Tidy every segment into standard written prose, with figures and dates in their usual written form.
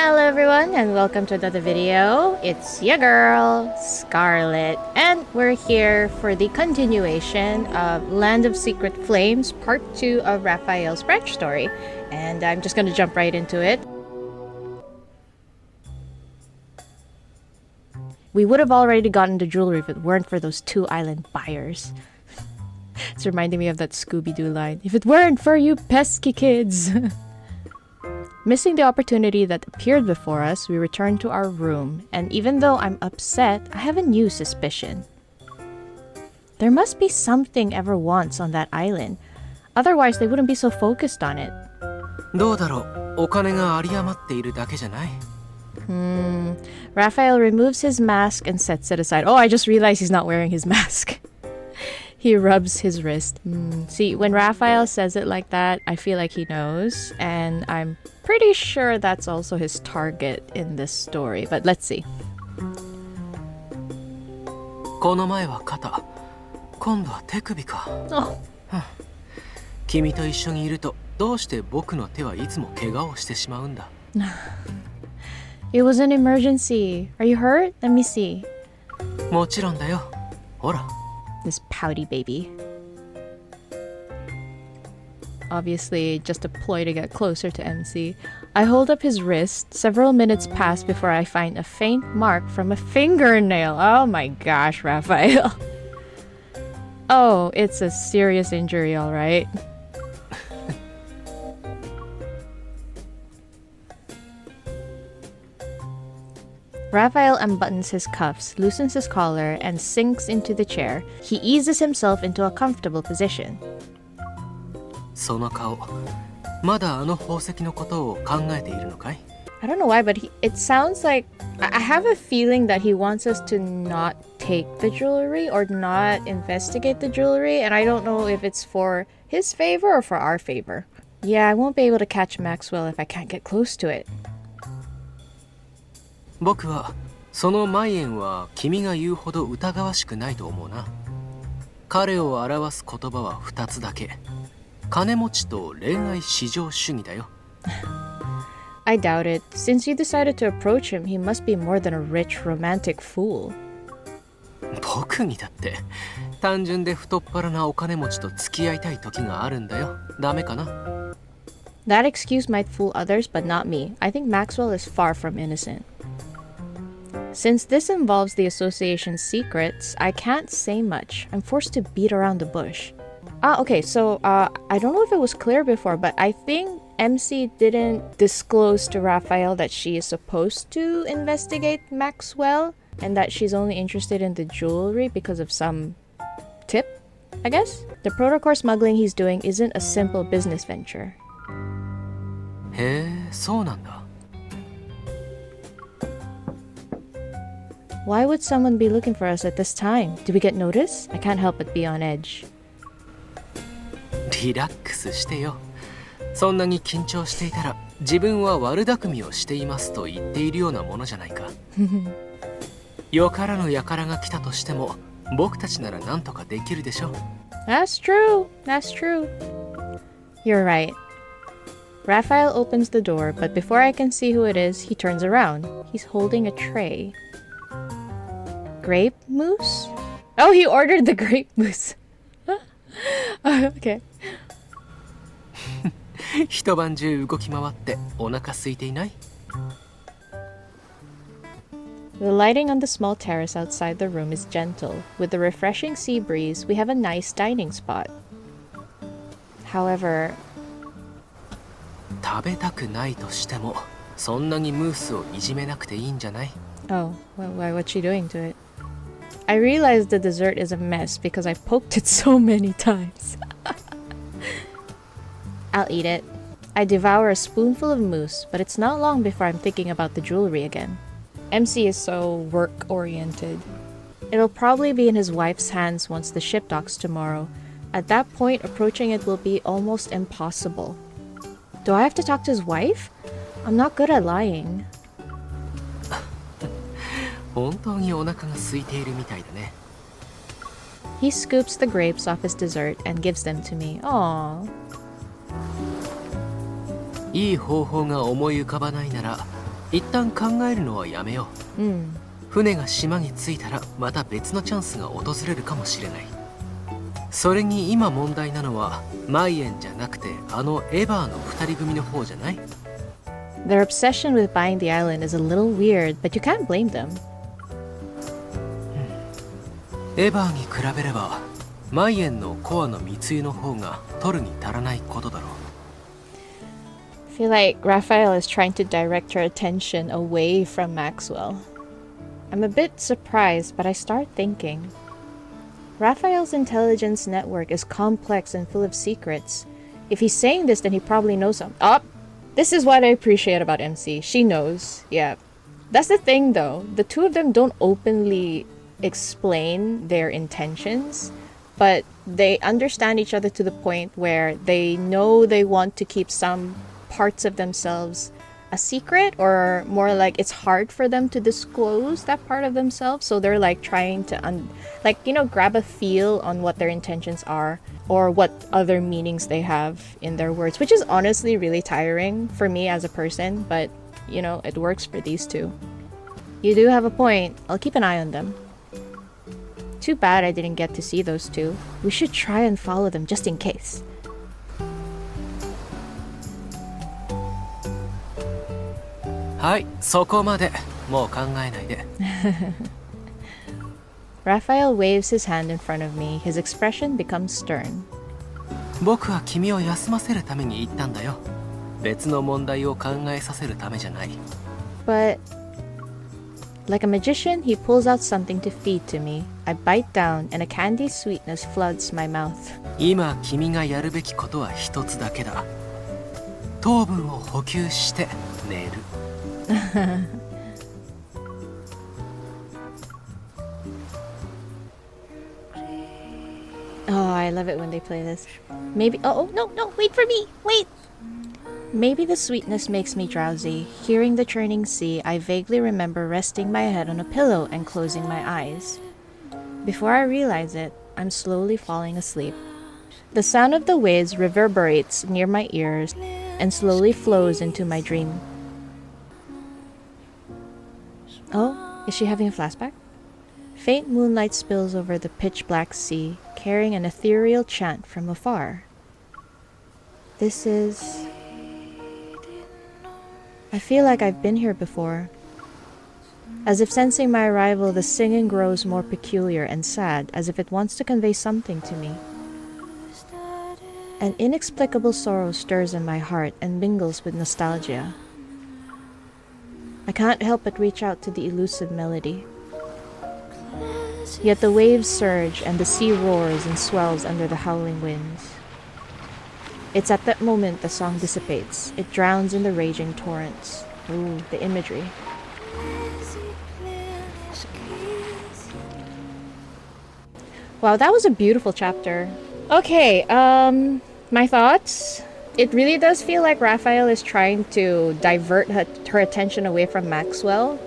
Hello everyone and welcome to another video. It's your girl, Scarlett, and we're here for the continuation of Land of Secret Flames, part 2 of Rafayel's branch story. And I'm just gonna jump right into it. We would have already gotten the jewelry if it weren't for those 2 island buyers. It's reminding me of that Scooby-Doo line. If it weren't for you pesky kids! Missing the opportunity that appeared before us, we returned to our room, and even though I'm upset, I have a new suspicion. There must be something ever wants on that island. Otherwise, they wouldn't be so focused on it. どうだろう、お金が有り余っているだけじゃない? Raphael removes his mask and sets it aside. Oh, I just realized he's not wearing his mask. He rubs his wrist. See, when Raphael says it like that, I feel like he knows, and I'm pretty sure that's also his target in this story, but let's see. この前は肩、今度は手首か。Oh. 君と一緒にいると、どうして僕の手はいつも怪我をしてしまうんだ? It was an emergency. Are you hurt? Let me see. もちろんだよ。ほら。This pouty baby. Obviously, just a ploy to get closer to MC. I hold up his wrist. Several minutes pass before I find a faint mark from a fingernail. Oh my gosh, Raphael. Oh, it's a serious injury, all right. Raphael unbuttons his cuffs, loosens his collar, and sinks into the chair. He eases himself into a comfortable position. その顔、まだあの宝石のことを考えているのかい? I don't know why, but it sounds like... I have a feeling that he wants us to not take the jewelry or not investigate the jewelry, and I don't know if it's for his favor or for our favor. Yeah, I won't be able to catch Maxwell if I can't get close to it. 僕はそのマイエンは君が言うほど疑わしくないと思うな。彼を表す言葉は2つだけ。金持ちと恋愛至上主義だよ。I doubt it. Since you decided to approach him, he must be more than a rich, romantic fool. 僕にだって単純で太っ腹なお金持ちと付き合いたい時があるんだよ。ダメかな? That excuse might fool others, but not me. I think Maxwell is far from innocent. Since this involves the association's secrets, I can't say much. I'm forced to beat around the bush. Okay, so I don't know if it was clear before, but I think MC didn't disclose to Raphael that she is supposed to investigate Maxwell and that she's only interested in the jewelry because of some tip, I guess? The protocol smuggling he's doing isn't a simple business venture. へえ、そうなんだ。Why would someone be looking for us at this time? Did we get notice? I can't help but be on edge. リラックスしてよ。そんなに緊張していたら自分は悪巧みをしていますと言っているようなものじゃないか。よからぬ輩が来たとしても僕たちなら何とかできるでしょ。That's true. That's true. You're right. Raphael opens the door, but before I can see who it is, he turns around. He's holding a tray. Grape mousse? Oh, he ordered the grape mousse. Okay. 一晩中動き回ってお腹空いていない? The lighting on the small terrace outside the room is gentle. With the refreshing sea breeze, we have a nice dining spot. However... 食べたくないとしてもそんなにムースをいじめなくていいんじゃない? Oh, what's she doing to it? I realized the dessert is a mess because I poked it so many times. I'll eat it. I devour a spoonful of mousse, but it's not long before I'm thinking about the jewelry again. MC is so work-oriented. It'll probably be in his wife's hands once the ship docks tomorrow. At that point, approaching it will be almost impossible. Do I have to talk to his wife? I'm not good at lying. 本当にお腹が空いているみたいだね。He scoops the grapes off his dessert and gives them to me. Aww. いい方法が思い浮かばないなら一旦考えるのはやめよう。Hmm. 船が島に着いたらまた別のチャンスが訪れるかもしれない。それに今問題なのはマイエンじゃなくてあのエヴァーの二人組の方じゃない？ Their obsession with buying the island is a little weird, but you can't blame them. エヴァーに比べればマイエンのコアの密輸の方が取るに足らないことだろう。I feel like Raphael is trying to direct her attention away from Maxwell. I'm a bit surprised, but I start thinking. Raphael's intelligence network is complex and full of secrets. If he's saying this, then he probably knows something. Oh, this is what I appreciate about MC. She knows. Yeah. That's the thing, though. The two of them don't openly explain their intentions, but they understand each other to the point where they know they want to keep some parts of themselves a secret, or more like it's hard for them to disclose that part of themselves, so they're like trying to grab a feel on what their intentions are or what other meanings they have in their words, which is honestly really tiring for me as a person, but it works for these two. You do have a point. I'll keep an eye on them. Too bad I didn't get to see those two. We should try and follow them just in case. Hi, そこまで。もう考えないで。Raphael waves his hand in front of me. His expression becomes stern. 僕は君を休ませるために言ったんだよ。別の問題を考えさせるためじゃない。But like a magician, he pulls out something to feed to me. I bite down, and a candy sweetness floods my mouth. 今君がやるべきことは一つだけだ。糖分を補給して寝る。Oh, I love it when they play this. Maybe. Oh, no, wait for me. Wait. Maybe the sweetness makes me drowsy. Hearing the churning sea, I vaguely remember resting my head on a pillow and closing my eyes. Before I realize it, I'm slowly falling asleep. The sound of the waves reverberates near my ears and slowly flows into my dream. Oh, is she having a flashback? Faint moonlight spills over the pitch-black sea, carrying an ethereal chant from afar. This is... I feel like I've been here before. As if sensing my arrival, the singing grows more peculiar and sad, as if it wants to convey something to me. An inexplicable sorrow stirs in my heart and mingles with nostalgia. I can't help but reach out to the elusive melody. Yet the waves surge and the sea roars and swells under the howling winds. It's at that moment the song dissipates. It drowns in the raging torrents. Ooh, the imagery. Wow, that was a beautiful chapter. Okay, my thoughts? It really does feel like Raphael is trying to divert her attention away from Maxwell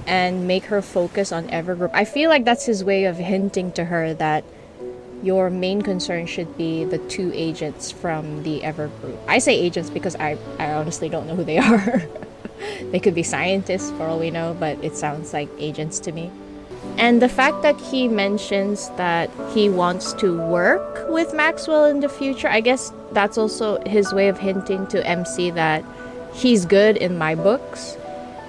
and make her focus on Evergroup. I feel like that's his way of hinting to her that your main concern should be the two agents from the Evergroup. I say agents because I honestly don't know who they are. They could be scientists for all we know, but it sounds like agents to me. And the fact that he mentions that he wants to work with Maxwell in the future, I guess that's also his way of hinting to MC that he's good in my books.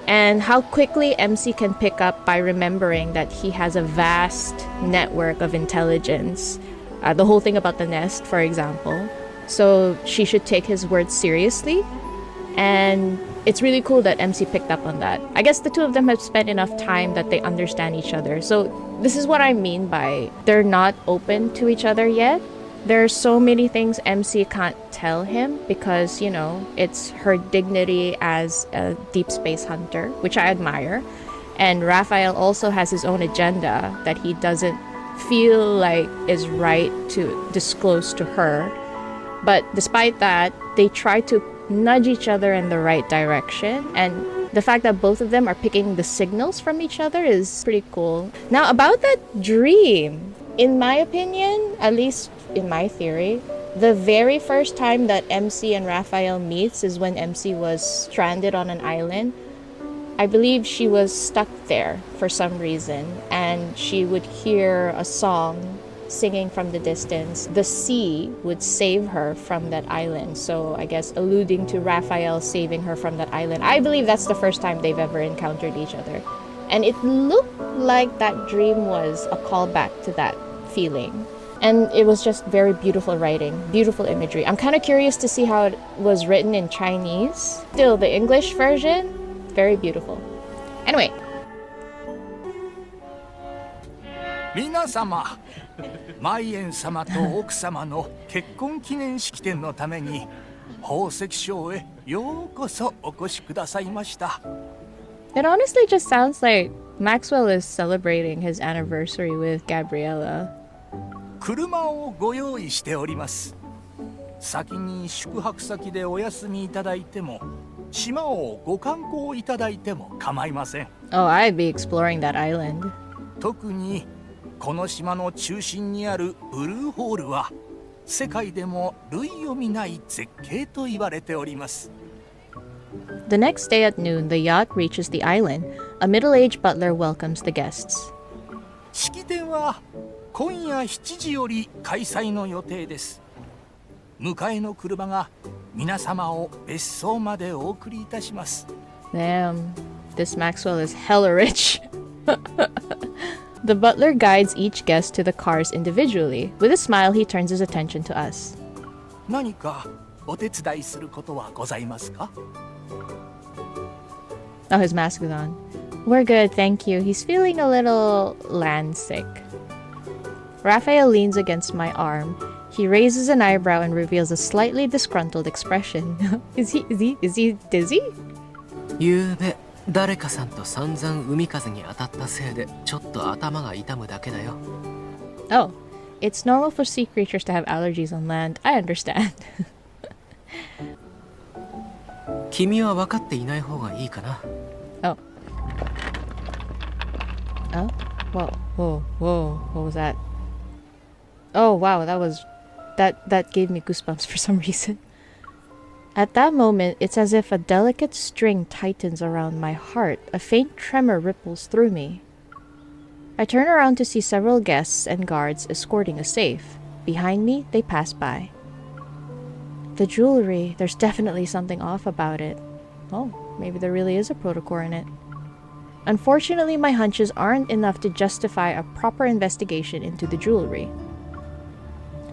And how quickly MC can pick up by remembering that he has a vast network of intelligence. The whole thing about the nest, for example. So she should take his words seriously. And it's really cool that MC picked up on that. I guess the two of them have spent enough time that they understand each other. So this is what I mean by they're not open to each other yet. There are so many things MC can't tell him because, it's her dignity as a deep space hunter, which I admire. And Raphael also has his own agenda that he doesn't feel like is right to disclose to her. But despite that, they try to nudge each other in the right direction. And the fact that both of them are picking the signals from each other is pretty cool. Now, about that dream, in my opinion, at least in my theory, the very first time that MC and Raphael meets is when MC was stranded on an island. I believe she was stuck there for some reason, and she would hear a song singing from the distance. The sea would save her from that island. So I guess alluding to Raphael saving her from that island. I believe that's the first time they've ever encountered each other. And it looked like that dream was a callback to that feeling. And it was just very beautiful writing, beautiful imagery. I'm kind of curious to see how it was written in Chinese. Still, the English version, very beautiful. Anyway. 皆様、マイエン様と奥様の結婚記念式典のために宝石商へようこそお越しくださいました。 It honestly just sounds like Maxwell is celebrating his anniversary with Gabriella. 車をご用意しております。先に宿泊先でお休みいただいても、島をご観光いただいても構いません。 Oh, I'd be exploring that island. 特にこの島の中心にあるブルーホールは世界でも類を見ない絶景と言われております。 The next day at noon, the yacht reaches the island. A middle-aged butler welcomes the guests. 式典は今夜7時より開催の予定です。迎えの車が皆様を別荘までお送りいたします。 Damn, this Maxwell is hella rich. The butler guides each guest to the cars individually. With a smile, he turns his attention to us. 何かお手伝いすることはございますか? Oh, his mask is on. We're good, thank you. He's feeling a little land sick. Raphael leans against my arm. He raises an eyebrow and reveals a slightly disgruntled expression. Is he dizzy? ゆうべ誰かさんと散々海風に当たったせいでちょっと頭が痛むだけだよ。 Oh, it's normal for sea creatures to have allergies on land. I understand. 君は分かっていない方がいいかな。 Oh. Oh? Whoa. What was that? Oh, wow, that gave me goosebumps for some reason. At that moment, it's as if a delicate string tightens around my heart. A faint tremor ripples through me. I turn around to see several guests and guards escorting a safe. Behind me, they pass by. The jewelry, there's definitely something off about it. Oh, maybe there really is a protocore in it. Unfortunately, my hunches aren't enough to justify a proper investigation into the jewelry.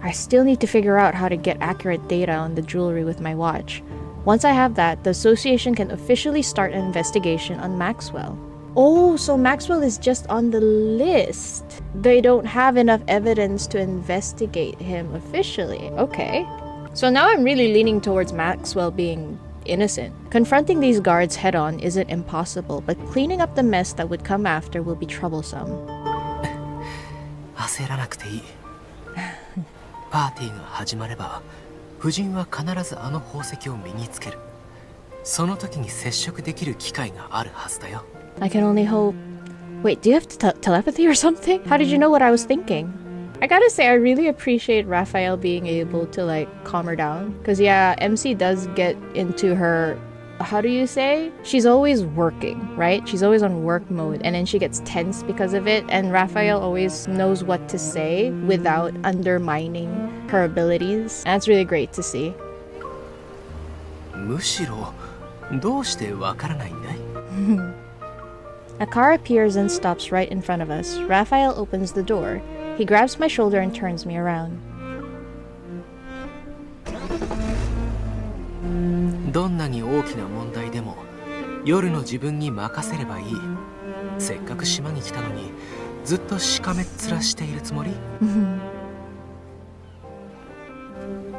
I still need to figure out how to get accurate data on the jewelry with my watch. Once I have that, the association can officially start an investigation on Maxwell. Oh, so Maxwell is just on the list. They don't have enough evidence to investigate him officially. Okay. So now I'm really leaning towards Maxwell being innocent. Confronting these guards head-on isn't impossible, but cleaning up the mess that would come after will be troublesome. 焦らなくていい。パーティーが始まれば、夫人は必ずあの宝石を身につける。その時に接触できる機会があるはずだよ。I can only hope. Wait, do you have telepathy or something? How did you know what I was thinking? I gotta say, I really appreciate Raphael being able to, like, calm her down. Because, yeah, MC does get into her... How do you say? She's always working, right? She's always on work mode. And then she gets tense because of it. And Raphael always knows what to say without undermining her abilities. And that's really great to see. むしろ、どうしてわからないんだい? A car appears and stops right in front of us. Raphael opens the door. He grabs my shoulder and turns me around. どんなに大きな問題でも夜の自分に任せればいい。せっかく島に来たのにずっとしかめっ面しているつもり？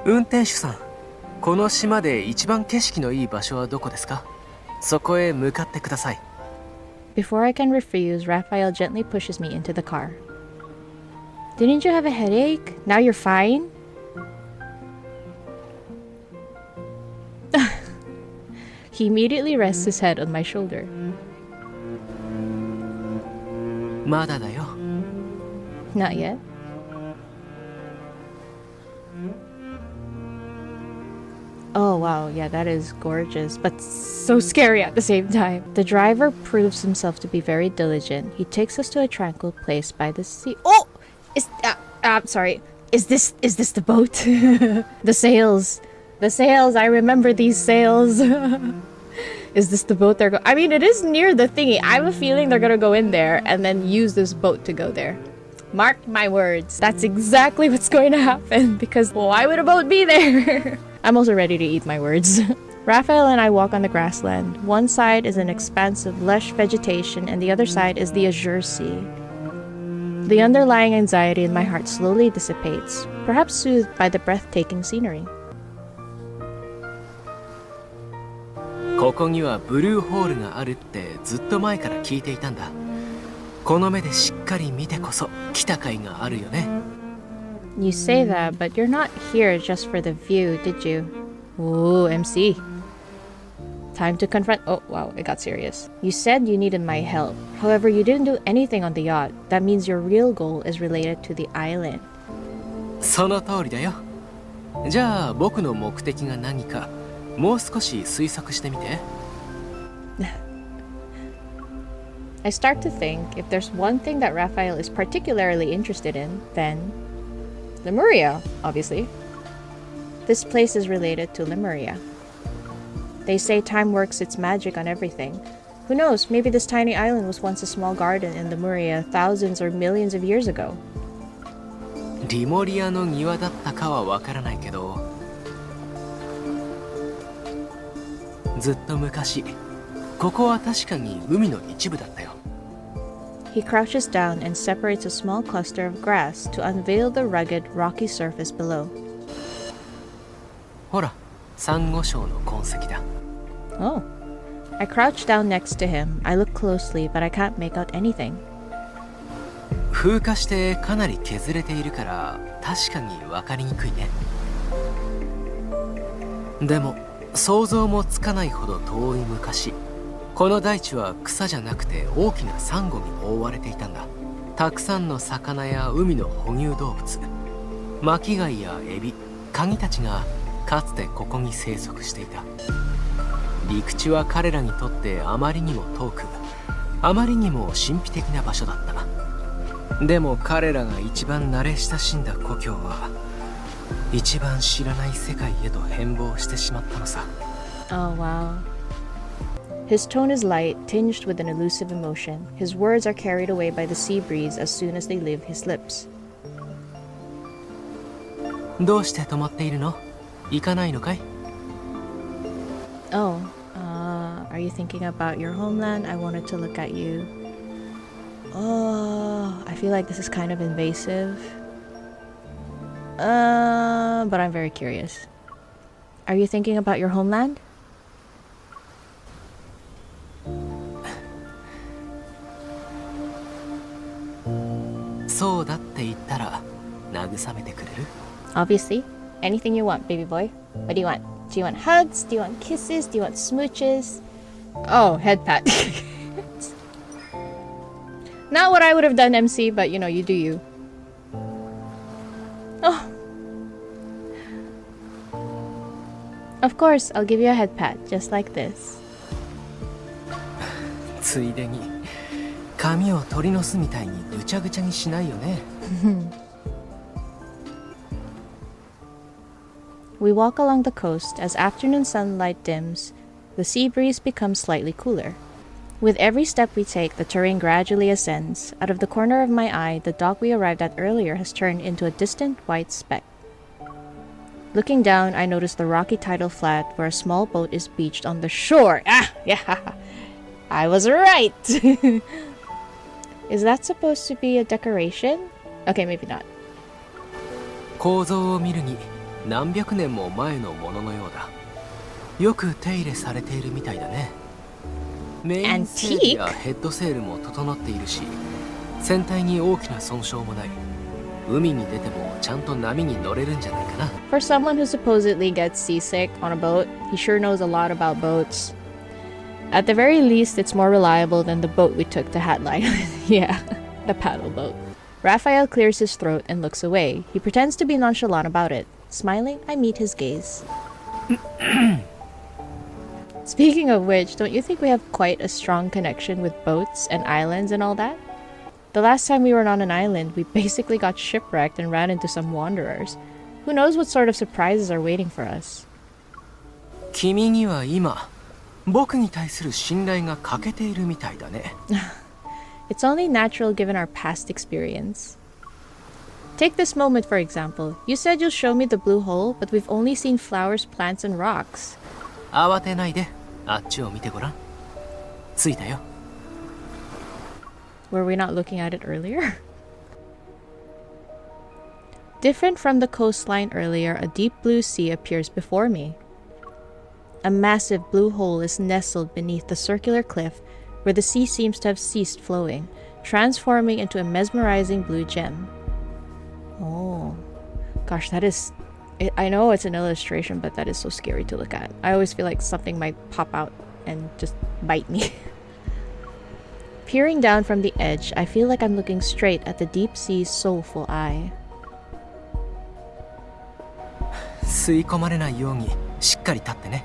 運転手さん、この島で一番景色のいい場所はどこですか？そこへ向かってください。Before I can refuse, Raphael gently pushes me into the car. Didn't you have a headache? Now you're fine? He immediately rests his head on my shoulder. まだだよ。Not yet. Oh wow, yeah, that is gorgeous, but so scary at the same time. The driver proves himself to be very diligent. He takes us to a tranquil place by the sea. Oh! I'm sorry. Is this the boat? The sails. The sails, I remember these sails. Is this the boat they're going? I mean, it is near the thingy. I have a feeling they're gonna go in there and then use this boat to go there. Mark my words. That's exactly what's going to happen, because why would a boat be there? I'm also ready to eat my words. Raphael and I walk on the grassland. One side is an expanse of lush vegetation and the other side is the azure sea. The underlying anxiety in my heart slowly dissipates, perhaps soothed by the breathtaking scenery. ここにはブルーホールがあるってずっと前から聞いていたんだ。この目でしっかり見てこそ来た甲斐があるよね。You say that, but you're not here just for the view, did you? Ooh, MC. Time to confront. Oh, wow, it got serious. You said you needed my help. However, you didn't do anything on the yacht. That means your real goal is related to the island. その通りだよ。じゃあ僕の目的が何かもう少し推測してみて。I start to think if there's one thing that Raphael is particularly interested in, then Lemuria, obviously. This place is related to Lemuria. They say time works its magic on everything. Who knows, maybe this tiny island was once a small garden in Lemuria thousands or millions of years ago. リモリアの庭だったかはわからないけど、ずっと昔、ここは確かに海の一部だったよ。He crouches down and separates a small cluster of grass to unveil the rugged, rocky surface below. ほら、サンゴ礁の痕跡だ。Oh. I crouch down next to him. I look closely, but I can't make out anything. 風化してかなり削れているから確かに分かりにくいね。でも想像もつかないほど遠い昔、この大地は草じゃなくて大きなサンゴに覆われていたんだ。たくさんの魚や海の哺乳動物、巻き貝やエビ、カニたちがかつてここに生息していた。陸地は彼らにとってあまりにも遠く、あまりにも神秘的な場所だった。でも彼らが一番慣れ親しんだ故郷は一番知らない世界へと変貌してしまったのさ。 Oh, wow. His tone is light, tinged with an elusive emotion. His words are carried away by the sea breeze as soon as they leave his lips. どうして止まっているの？行かないのかい？ Oh, are you thinking about your homeland? I wanted to look at you. Oh, I feel like this is kind of invasive. But I'm very curious. Are you thinking about your homeland? そうだって言ったら慰めてくれる？ Obviously. Anything you want, baby boy. What do you want? Do you want hugs? Do you want kisses? Do you want smooches? Oh, head pat. Not what I would have done, MC, but you know, you do you. Oh. Of course, I'll give you a head pat, just like this. ついでに髪を鳥の巣みたいにぐちゃぐちゃにしないよね。We walk along the coast. As afternoon sunlight dims, the sea breeze becomes slightly cooler. With every step we take, the terrain gradually ascends. Out of the corner of my eye, the dock we arrived at earlier has turned into a distant white speck. Looking down, I notice the rocky tidal flat where a small boat is beached on the shore. Ah, yeah, I was right. Is that supposed to be a decoration? Okay, maybe not. 構造を見るに何百年も前のもののようだ。よく手入れされているみたいだね。メインセールやヘッドセールも整っているし、船体に大きな損傷もない。海に出てもちゃんと波に乗れるんじゃないかな。For someone who supposedly gets seasick on a boat, he sure knows a lot about boats. At the very least, it's more reliable than the boat we took to Hat Island. Yeah, the paddle boat. Raphael clears his throat and looks away. He pretends to be nonchalant about it. Smiling, I meet his gaze. Speaking of which, don't you think we have quite a strong connection with boats and islands and all that? The last time we were on an island, we basically got shipwrecked and ran into some wanderers. Who knows what sort of surprises are waiting for us? 君には今、僕に対する信頼が欠けているみたいだね。It's only natural given our past experience. Take this moment for example. You said you'll show me the blue hole, but we've only seen flowers, plants, and rocks. 慌てないで、あっちを見てごらん。着いたよ。Were we not looking at it earlier? Different from the coastline earlier, a deep blue sea appears before me. A massive blue hole is nestled beneath the circular cliff where the sea seems to have ceased flowing, transforming into a mesmerizing blue gem. Oh, gosh, that is... I know it's an illustration, but that is so scary to look at. I always feel like something might pop out and just bite me. Peering down from the edge, I feel like I'm looking straight at the deep sea's soulful eye. 吸い込まれないようにしっかり立ってね。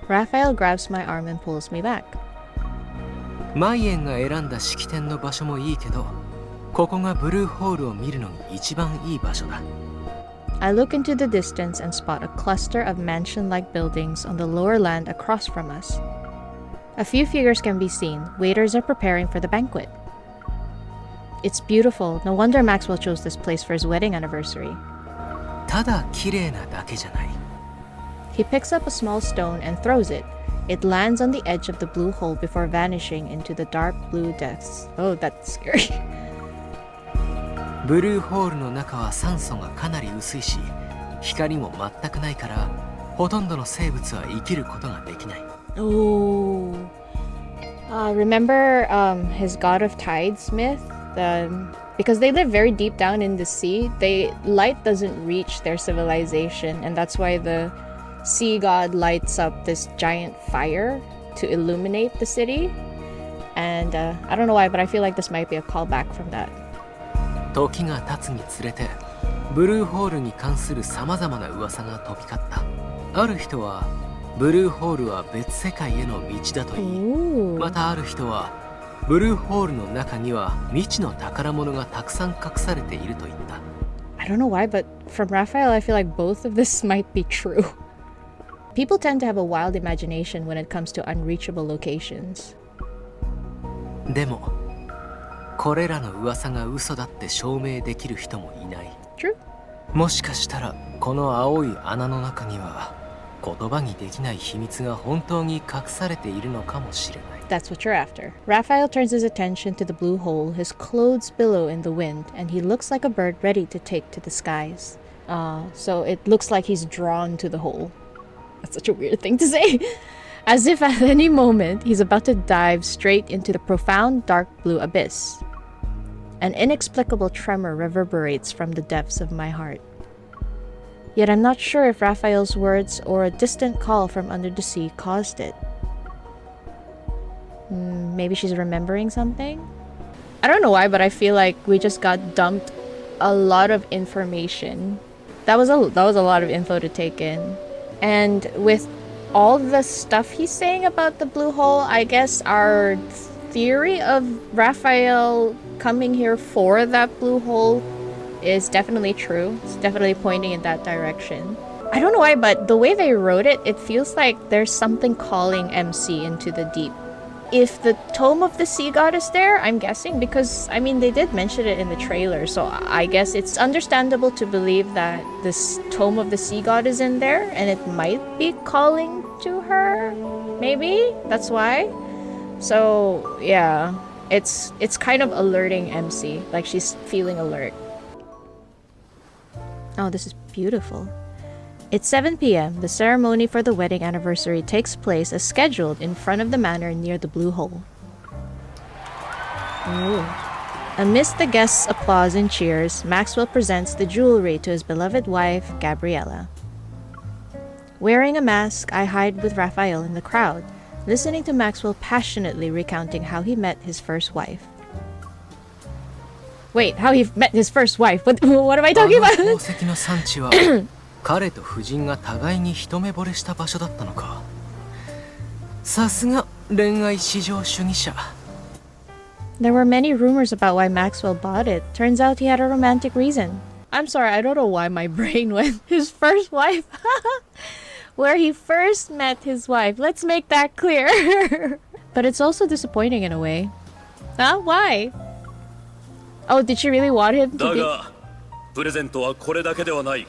Raphael grabs my arm and pulls me back. マイエンが選んだ式典の場所もいいけど、ここがブルーホールを見るのに一番いい場所だ。I look into the distance and spot a cluster of mansion-like buildings on the lower land across from us. A few figures can be seen. Waiters are preparing for the banquet. It's beautiful. No wonder Maxwell chose this place for his wedding anniversary. ただ綺麗なだけじゃない。He picks up a small stone and throws it. It lands on the edge of the blue hole before vanishing into the dark blue depths. Oh, that's scary. ブルーホールの中は酸素がかなり薄いし、光も全くないから、ほとんどの生物は生きることができない。Oh. Remember his god of tides myth? Because they live very deep down in the sea, light doesn't reach their civilization, and that's why the sea god lights up this giant fire to illuminate the city. And I don't know why, but I feel like this might be a callback from that. 時が経つにつれて、ブルーホールに関するさまざまな噂が飛び交った。ある人は、ブルーホールは別世界への道だと言い、またある人は、ブルーホールの中には未知の宝物がたくさん隠されていると言った。I don't know why, but from Raphael, I feel like both of this might be true. People tend to have a wild imagination when it comes to unreachable locations. でも、これらの噂が嘘だって証明できる人もいない。True. もしかしたら、この青い穴の中には、言葉にできない秘密が本当に隠されているのかもしれない。That's what you're after. Raphael turns his attention to the blue hole, his clothes billow in the wind, and he looks like a bird ready to take to the skies. So it looks like he's drawn to the hole. That's such a weird thing to say. As if at any moment, he's about to dive straight into the profound dark blue abyss. An inexplicable tremor reverberates from the depths of my heart. Yet I'm not sure if Raphael's words or a distant call from under the sea caused it. Maybe she's remembering something? I don't know why, but I feel like we just got dumped a lot of information. That was a lot of info to take in. And with all the stuff he's saying about the blue hole, I guess our theory of Raphael coming here for that blue hole is definitely true. It's definitely pointing in that direction. I don't know why, but the way they wrote it, it feels like there's something calling MC into the deep. If the Tome of the Sea God is there, I'm guessing, because, I mean, they did mention it in the trailer, so I guess it's understandable to believe that this Tome of the Sea God is in there, and it might be calling to her, maybe? That's why? So, yeah, it's kind of alerting MC, like she's feeling alert. Oh, this is beautiful. It's 7 p.m. The ceremony for the wedding anniversary takes place as scheduled in front of the manor near the blue hole. Ooh. Amidst the guests' applause and cheers, Maxwell presents the jewelry to his beloved wife, Gabriella. Wearing a mask, I hide with Raphael in the crowd, listening to Maxwell passionately recounting how he met his first wife. Wait, how he met his first wife? What am I talking about? 彼と夫人が互いに一目惚れした場所だったのか。さすが恋愛至上主義者。 There were many rumors about why Maxwell bought it. Turns out he had a romantic reason. I'm sorry, I don't know why my brain went his first wife. Where he first met his wife. Let's make that clear. But it's also disappointing in a way. Huh? Why? Oh, did she really want him to be... プレゼントはこれだけではない。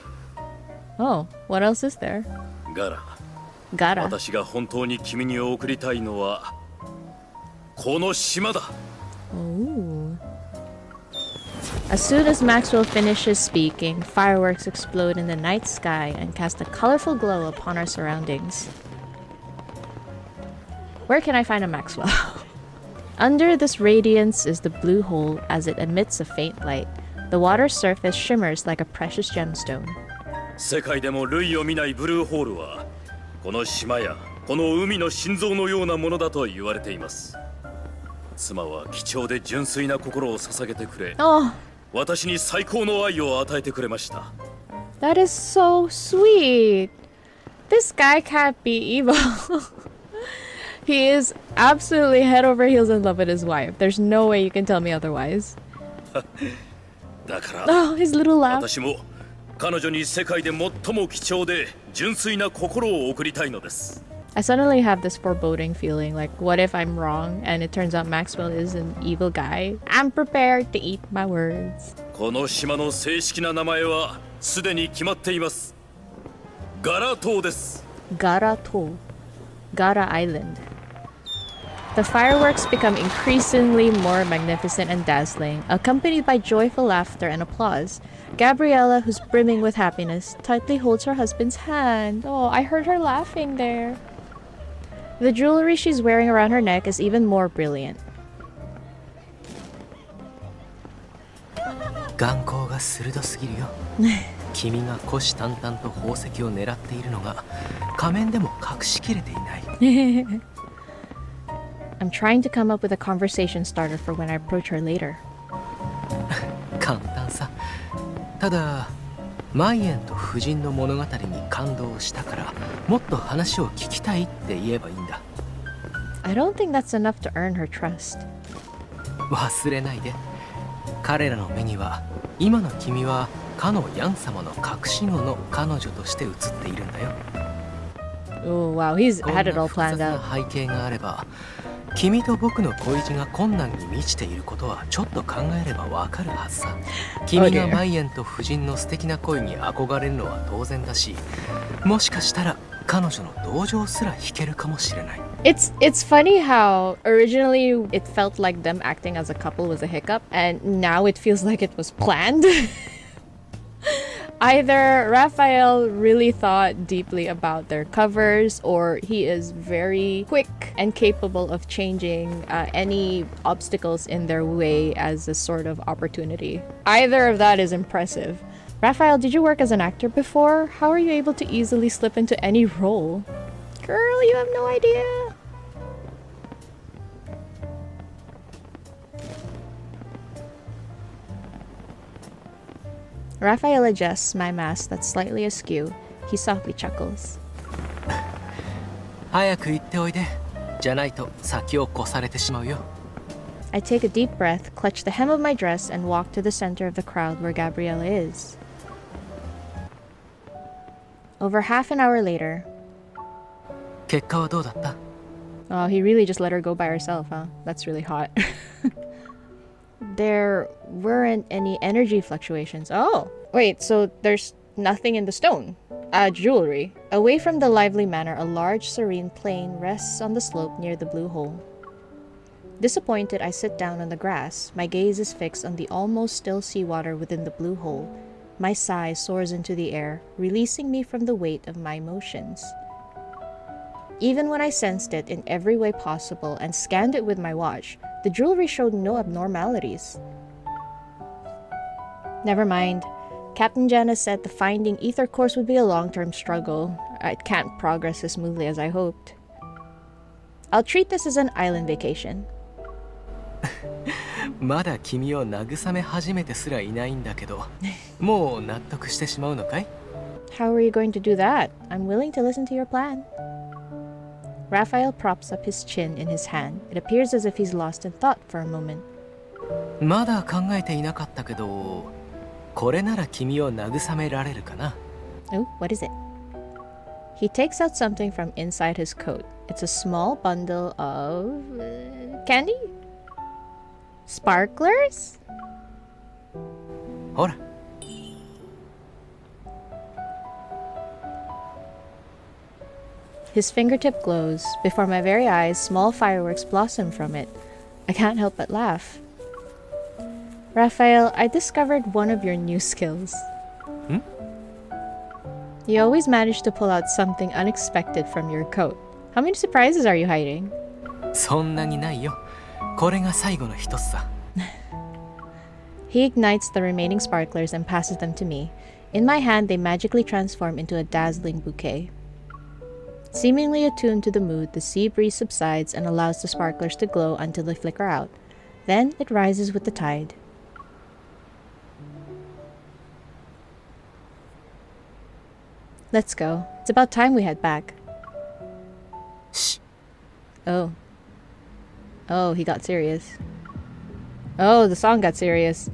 Oh, what else is there? ガラ、 Gotta. 私が本当に君に贈りたいのはこの島だ。 Ooh. As soon as Maxwell finishes speaking, fireworks explode in the night sky and cast a colorful glow upon our surroundings. Where can I find a Maxwell? Under this radiance is the blue hole as it emits a faint light. The water's surface shimmers like a precious gemstone. 世界でも類を見ないブルーホールはこの島やこの海の心臓のようなものだと言われています。妻は貴重で純粋な心を捧げてくれ、 Oh, 私に最高の愛を与えてくれました。 that is so sweet. This guy can't be evil. He is absolutely head over heels in love with his wife. There's no way you can tell me otherwise. だから Oh, his little laugh. 私も彼女に世界で最も貴重で純粋な心を贈りたいのです。 I suddenly have this foreboding feeling like, what if I'm wrong and it turns out Maxwell is an evil guy? I'm prepared to eat my words. この島の正式な名前はすでに決まっています。ガラ島です。 Gara To. Gara Island. The fireworks become increasingly more magnificent and dazzling, accompanied by joyful laughter and applause. Gabriella, who's brimming with happiness, tightly holds her husband's hand. Oh, I heard her laughing there. The jewelry she's wearing around her neck is even more brilliant. 眼光が鋭すぎるよ。君が虎視眈々と宝石を狙っているのが仮面でも隠しきれていない。I'm trying to come up with a conversation starter for when I approach her later. 簡単さ。ただマイエンと夫人の物語に感動したからもっと話を聞きたいって言えばいいんだ。 I don't think that's enough to earn her trust. 忘れないで。彼らの目には今の君はかのヤン様の隠し子の彼女として映っているんだよ。 Oh wow, he's こん had it な all 複雑 planned な out. 背景があれば君と僕の恋路が困難に満ちていることはちょっと考えればわかるはずさ。君がマイエンと夫人の素敵な恋に憧れるのは当然だし、もしかしたら彼女の同情すら引けるかもしれない。 It's funny how originally it felt like them acting as a couple was a hiccup, and now it feels like it was planned. Either Raphael really thought deeply about their covers, or he is very quick and capable of changing any obstacles in their way as a sort of opportunity. Either of that is impressive. Raphael, did you work as an actor before? How are you able to easily slip into any role? Girl, you have no idea. Raphael adjusts my mask that's slightly askew. He softly chuckles. 早く行っておいで。じゃないと先を越されてしまうよ。 I take a deep breath, clutch the hem of my dress, and walk to the center of the crowd where Gabriella is. Over half an hour later. 結果はどうだった？ Oh, he really just let her go by herself, huh? That's really hot. There weren't any energy fluctuations. Oh, wait, so there's nothing in the stone. Jewelry. Away from the lively manor, a large, serene plain rests on the slope near the blue hole. Disappointed, I sit down on the grass. My gaze is fixed on the almost still seawater within the blue hole. My sigh soars into the air, releasing me from the weight of my emotions. Even when I sensed it in every way possible and scanned it with my watch, the jewelry showed no abnormalities. Never mind. Captain Jana said the finding ether course would be a long-term struggle. It can't progress as smoothly as I hoped. I'll treat this as an island vacation. まだ君を慰め始めてすらいないんだけど、もう納得してしまうのかい？ How are you going to do that? I'm willing to listen to your plan. Raphael props up his chin in his hand. It appears as if he's lost in thought for a moment. まだ考えていなかったけど、これなら君を慰められるかな。Oh, what is it? He takes out something from inside his coat. It's a small bundle of candy? Sparklers? ほら。His fingertip glows. Before my very eyes, small fireworks blossom from it. I can't help but laugh. Raphael, I discovered one of your new skills. You always manage to pull out something unexpected from your coat. How many surprises are you hiding? そんなにないよ。これが最後の一つさ。He ignites the remaining sparklers and passes them to me. In my hand, they magically transform into a dazzling bouquet. Seemingly attuned to the mood, the sea breeze subsides and allows the sparklers to glow until they flicker out. Then it rises with the tide. Let's go. It's about time we head back. Shh. Oh. Oh, he got serious. Oh, the song got serious.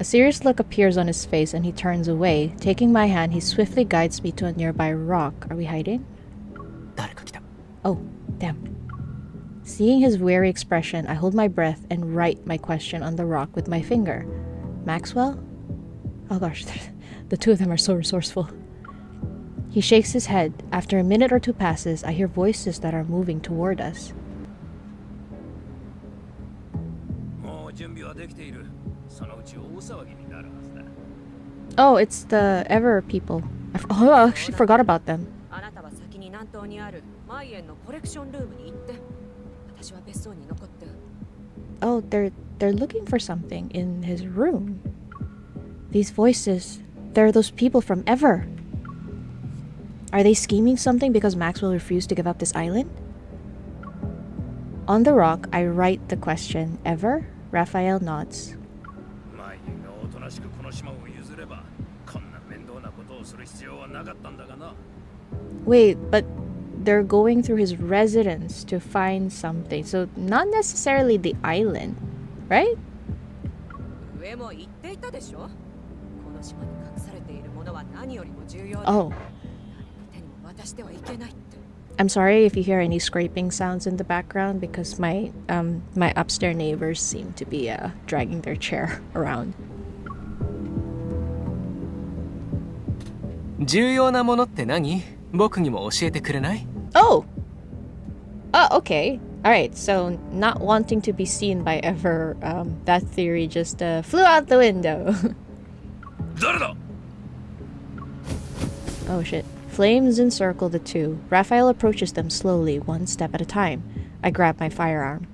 A serious look appears on his face and he turns away. Taking my hand, he swiftly guides me to a nearby rock. Are we hiding? 誰か来た。 Oh, damn. Seeing his wary expression, I hold my breath and write my question on the rock with my finger. Maxwell? Oh gosh, the two of them are so resourceful. He shakes his head. After a minute or two passes, I hear voices that are moving toward us. もう準備はできている。そのうち大騒ぎになるはずだ。Oh, it's the Ever people. Oh, I actually forgot about them. あなたは先に南東にあるマイエンのコレクションルームに行って、私は別荘に残って。Oh, they're looking for something in his room. These voices, they're those people from Ever. Are they scheming something because Maxwell refused to give up this island? On the rock, I write the question, Ever? Raphael nods. マイエンがおとなしくこの島を譲れば、こんな面倒なことをする必要はなかったんだがな。Wait, but they're going through his residence to find something, so not necessarily the island, right? 上も言っていたでしょ。この島に隠されているものは何よりも重要で、 Oh, 手にも渡してはいけないって。 I'm sorry if you hear any scraping sounds in the background because my upstairs neighbors seem to be dragging their chair around. 重要なものって何？僕にも教えてくれない？ Oh! Okay. Alright, so not wanting to be seen by Ever, that theory just flew out the window. 誰だ？ Oh shit. Flames encircle the two. Raphael approaches them slowly, one step at a time. I grab my firearm.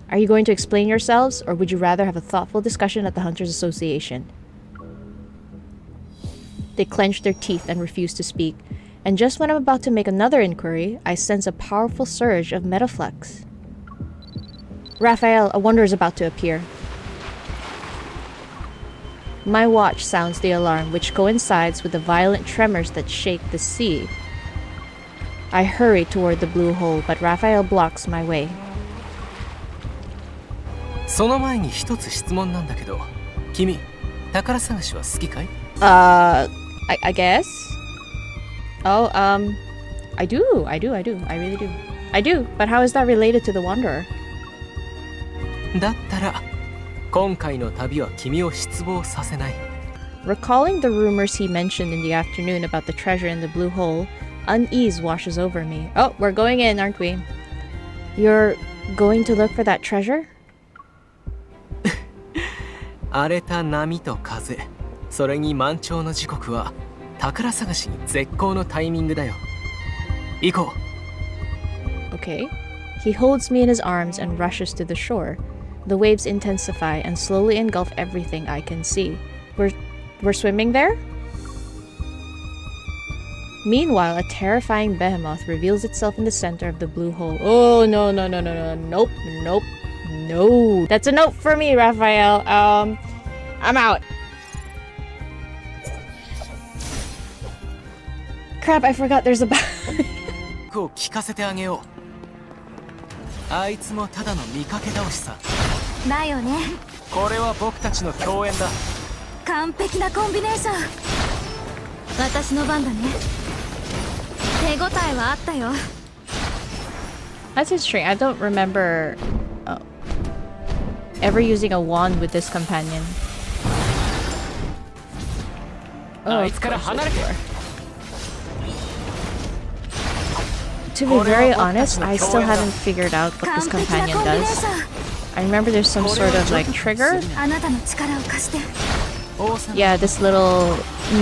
Are you going to explain yourselves, or would you rather have a thoughtful discussion at the Hunters Association? They clench their teeth and refuse to speak. And just when I'm about to make another inquiry, I sense a powerful surge of metaflux. Raphael, a wonder is about to appear. My watch sounds the alarm, which coincides with the violent tremors that shake the sea. I hurry toward the blue hole, but Raphael blocks my way. その前に一つ質問なんだけど、君、宝探しは好きかい？ I guess. Oh, I do. I really do. I do, but how is that related to the Wanderer? だったら、今回の旅は君を失望させない。 Recalling the rumors he mentioned in the afternoon about the treasure in the blue hole, unease washes over me. Oh, we're going in, aren't we? You're going to look for that treasure? 荒れた波と風、それに満潮の時刻は宝探しに絶好のタイミングだよ。行こう。 Okay. He holds me in his arms and rushes to the shore. The waves intensify and slowly engulf everything I can see. We're swimming there? Meanwhile, a terrifying behemoth reveals itself in the center of the blue hole. Oh, no. Nope. No. That's a note for me, Raphael. I'm out. crap, I forgot there's a を聞かせてあげよう。あいつもただの見かけ倒しさ。だよね。これは僕たちの共演だ。完璧なコンビネーション。私の番だね。手応えはあったよ。 That's interesting. I don't remember ever using a wand with this companion. Oh, of course, to be very honest, I still haven't figured out what this companion does. I remember there's some sort of like trigger. あなたの力を貸して。 Yeah, this little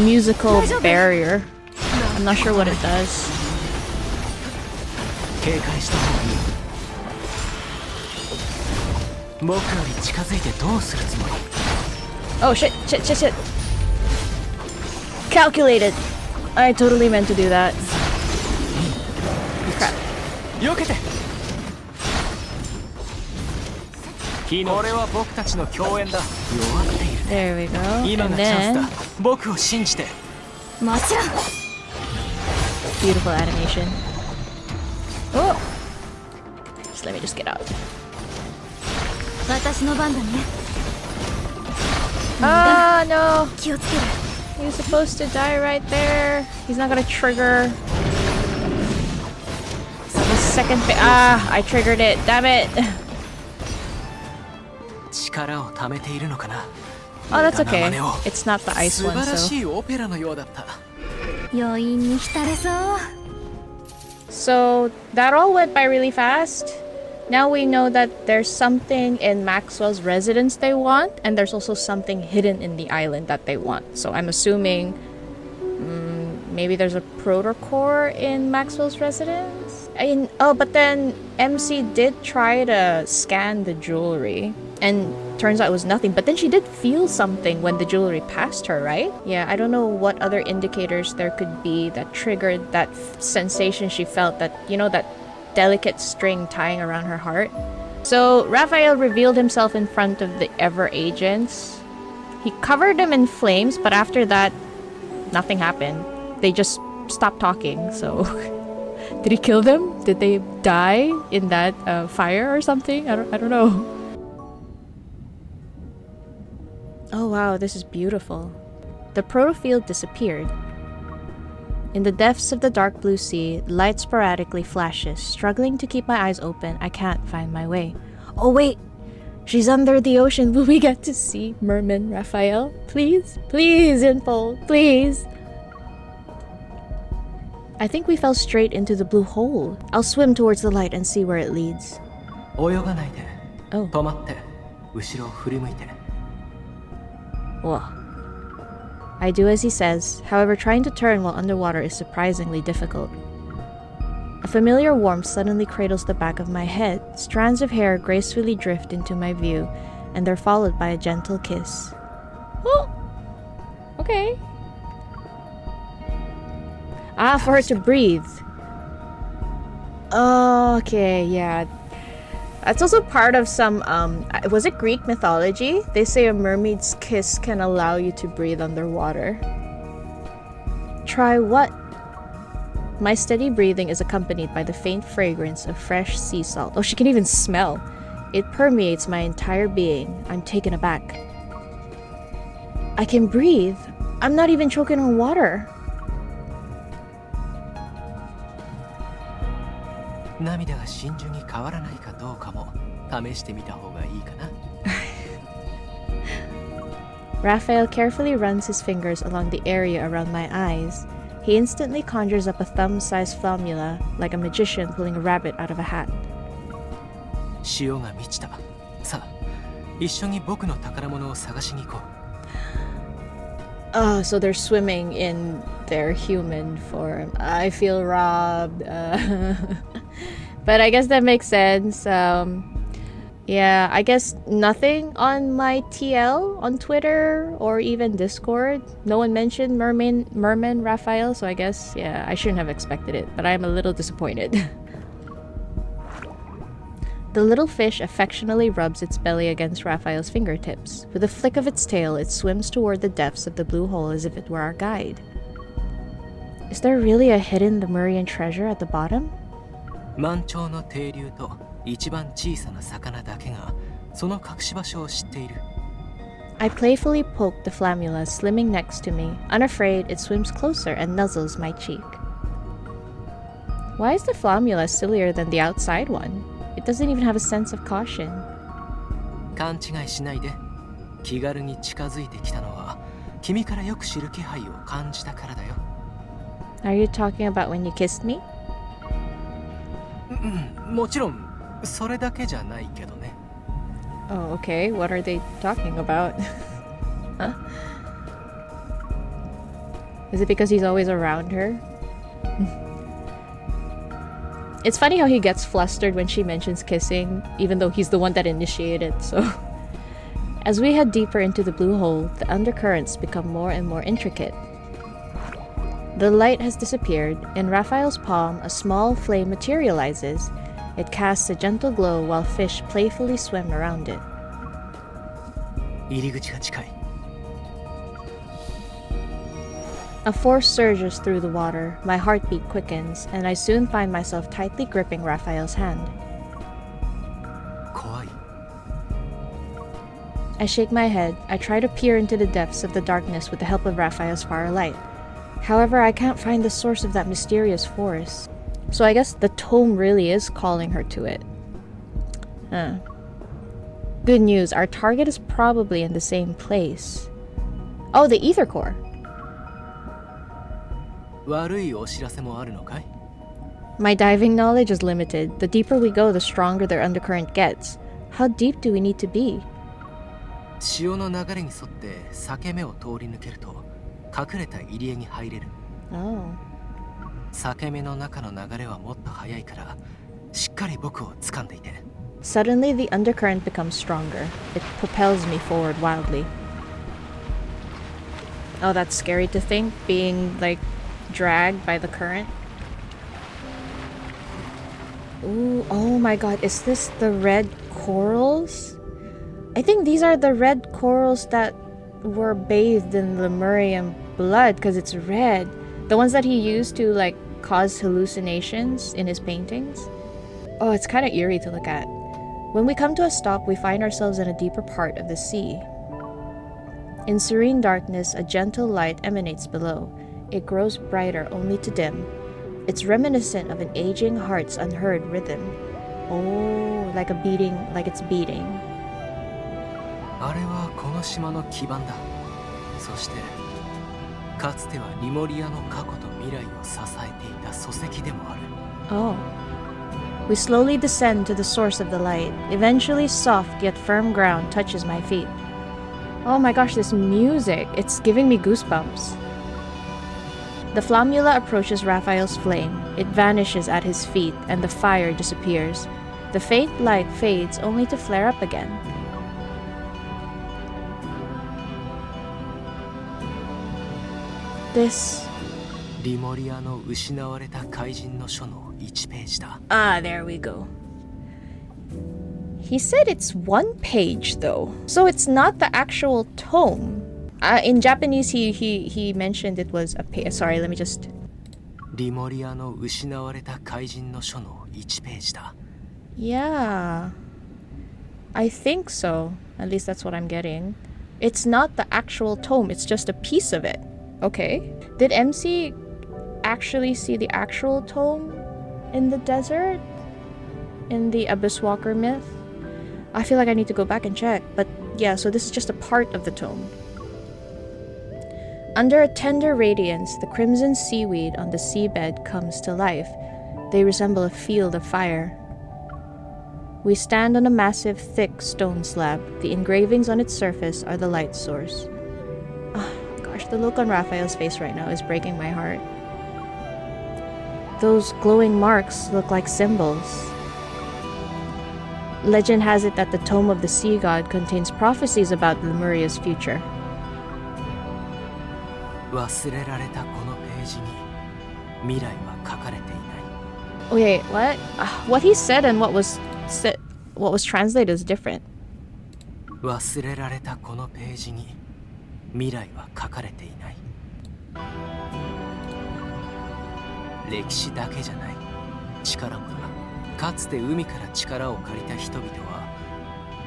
musical barrier. I'm not sure what it does. 警戒した方がいい。僕より近づいてどうするつもり？ Oh shit, shit, shit, shit. Calculated. I totally meant to do that. Crap. 避けて。これは僕たちの共演だ。弱っている。 There we go. 今 And がチャンス then だ。僕を信じて。もちろん。 beautiful animation. Oh. Just let me just get out. 私の番だね。 Ah, no. 気をつける。 He was supposed to die right there. He's not gonna trigger. So the second I triggered it. Damn it. 力を貯めているのかな。 Oh, that's okay. It's not the ice 素 one, 晴ら so. しいオペラのようだった。余韻に浸れそう。 So that all went by really fast. Now we know that there's something in Maxwell's residence they want, and there's also something hidden in the island that they want. So I'm assuming maybe there's a protocore in Maxwell's residence? But then MC did try to scan the jewelry, and turns out it was nothing. But then she did feel something when the jewelry passed her, right? Yeah, I don't know what other indicators there could be that triggered that sensation she felt, that, you know, that delicate string tying around her heart. So Rafayel revealed himself in front of the Ever agents. He covered them in flames, but after that, nothing happened. They just stopped talking, so... Did he kill them? Did they die in that fire or something? I don't know. Oh wow, this is beautiful. The protofield disappeared. In the depths of the dark blue sea, light sporadically flashes. Struggling to keep my eyes open, I can't find my way. Oh wait! She's under the ocean. Will we get to see Merman Rafayel? Please? Please, info. Please! I think we fell straight into the blue hole. I'll swim towards the light and see where it leads. 泳がないで。 Oh. 止まって。後ろを振り向いて。 Whoa. I do as he says, however trying to turn while underwater is surprisingly difficult. A familiar warmth suddenly cradles the back of my head. Strands of hair gracefully drift into my view, and they're followed by a gentle kiss. Oh! Okay. Ah, for her to breathe. Okay, yeah. That's also part of some, was it Greek mythology? They say a mermaid's kiss can allow you to breathe underwater. Try what? My steady breathing is accompanied by the faint fragrance of fresh sea salt. Oh, she can even smell. It permeates my entire being. I'm taken aback. I can breathe. I'm not even choking on water. 涙が真珠に変わらないかどうかも試してみた方がいいかな。Rafayel carefully runs his fingers along the area around my eyes. He instantly conjures up a thumb-sized formula, like a magician pulling a rabbit out of a hat. 潮が満ちた。さあ、一緒に僕の宝物を探しに行こう。Oh, so they're swimming in their human form. I feel robbed. But I guess that makes sense. Yeah, I guess nothing on my TL on Twitter or even Discord. No one mentioned Merman Rafayel, so I guess, yeah, I shouldn't have expected it, but I'm a little disappointed. The little fish affectionately rubs its belly against Raphael's fingertips. With a flick of its tail, it swims toward the depths of the blue hole as if it were our guide. Is there really a hidden Lemurian treasure at the bottom? 満潮の底流と一番小さな魚だけがその隠し場所を知っている。 I playfully poke the flammula slimming next to me. Unafraid, it swims closer and nuzzles my cheek. Why is the flammula sillier than the outside one? It doesn't even have a sense of caution. 勘違いしないで。気軽に近づいてきたのは君からよく知る気配を感じたからだよ。 Are you talking about when you kissed me? もちろんそれだけじゃないけどね。 Oh, okay. What are they talking about? Huh? Is it because he's always around her? It's funny how he gets flustered when she mentions kissing, even though he's the one that initiated, so... As we head deeper into the blue hole, the undercurrents become more and more intricate. The light has disappeared. In Raphael's palm, a small flame materializes. It casts a gentle glow while fish playfully swim around it. 入り口が近い。 A force surges through the water, my heartbeat quickens, and I soon find myself tightly gripping Raphael's hand. 怖い。 I shake my head. I try to peer into the depths of the darkness with the help of Raphael's firelight. However, I can't find the source of that mysterious force. So I guess the tome really is calling her to it. Huh. Good news, our target is probably in the same place. Oh, the ether core. 悪いお知らせもあるのかい？ My diving knowledge is limited. The deeper we go, the stronger their undercurrent gets. How deep do we need to be? 潮の流れに沿って裂け目を通り抜けると隠れた入り江に入れる。 Oh. 裂け目の中の流れはもっと速いからしっかり僕を掴んでいて。 Suddenly, the undercurrent becomes stronger. It propels me forward wildly. Oh, that's scary to think, being, like, dragged by the current. Ooh, oh my god, is this the red corals? I think these are the red corals that were bathed in Lemurian blood, because it's red. The ones that he used to, like, cause hallucinations in his paintings. Oh, it's kind of eerie to look at. When we come to a stop, we find ourselves in a deeper part of the sea. In serene darkness, a gentle light emanates below. It grows brighter only to dim. It's reminiscent of an aging heart's unheard rhythm. Oh, like a beating, like it's beating. あれはこの島の基盤だ。そしてかつてはリモリアの過去と未来を支えていた礎石でもある。 Oh. We slowly descend to the source of the light. Eventually, soft yet firm ground touches my feet. Oh my gosh, this music! It's giving me goosebumps. The flammula approaches Raphael's flame. It vanishes at his feet, and the fire disappears. The faint light fades only to flare up again. This... リモリアの失われた怪人の書の1ページだ。 Ah, there we go. He said it's 1 page though, so it's not the actual tome. In Japanese, he mentioned it was a page. Sorry, let me just. リモリアの失われた怪人の書の1ページだ。 Yeah, I think so. At least that's what I'm getting. It's not the actual tome. It's just a piece of it. Okay. Did MC actually see the actual tome in the desert? In the Abyss Walker myth? I feel like I need to go back and check. But yeah, so this is just a part of the tome. Under a tender radiance, the crimson seaweed on the seabed comes to life. They resemble a field of fire. We stand on a massive, thick stone slab. The engravings on its surface are the light source. Oh, gosh, the look on Raphael's face right now is breaking my heart. Those glowing marks look like symbols. Legend has it that the Tome of the Sea God contains prophecies about Lemuria's future. 忘れられたこのページに未来は書かれていない。 Wait, what? What he said and what was translated is different. 忘れられたこのページに未来は書かれていない。歴史だけじゃない。力もな。かつて海から力を借りた人々は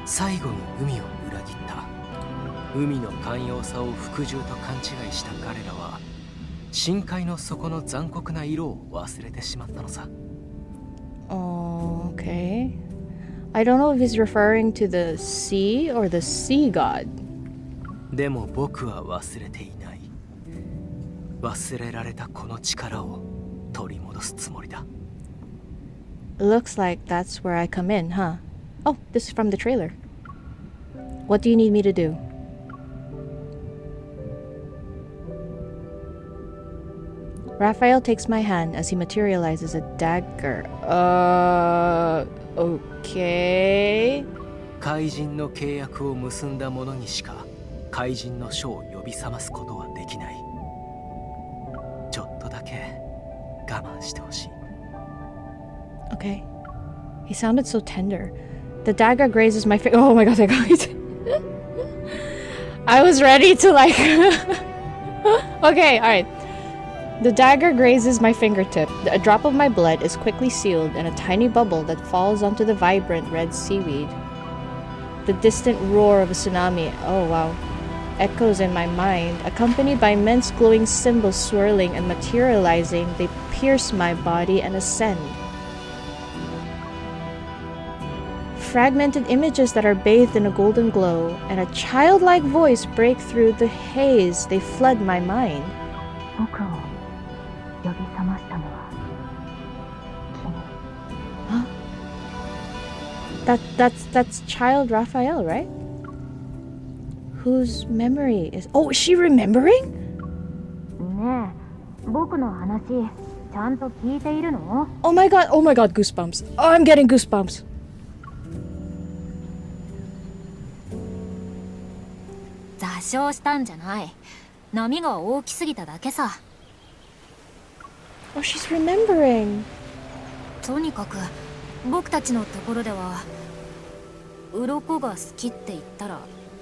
最後に海を裏切った。海の寛容さを服従と勘違いした彼らは深海の底の残酷な色を忘れてしまったのさ。Oh, okay. I don't know if he's referring to the sea or the sea god. でも僕は忘れていない。忘れられたこの力を取り戻すつもりだ。Looks like that's where I come in, huh? Oh, this is from the trailer. What do you need me to do? Raphael takes my hand as he materializes a dagger. Okay. 怪人の契約を結んだ者にしか怪人の書を呼び覚ますことはできない。ちょっとだけ我慢してほしい。Okay. He sounded so tender. The dagger grazes my face. Oh my god, guys. I was ready to like... Okay, alright. The dagger grazes my fingertip. A drop of my blood is quickly sealed in a tiny bubble that falls onto the vibrant red seaweed. The distant roar of a tsunami, oh wow, echoes in my mind. Accompanied by immense glowing symbols swirling and materializing, they pierce my body and ascend. Fragmented images that are bathed in a golden glow, and a childlike voice break through the haze. They flood my mind. Huh? That's child Raphael, right? Whose memory is... Oh, is she remembering? ねえ、僕の話ちゃんと聞いているの？ Oh my god, goosebumps. Oh, I'm getting goosebumps. 座礁したんじゃない。波が大きすぎただけさ。Oh, she's remembering. とにかく僕たちのところでは鱗が好きって言ったら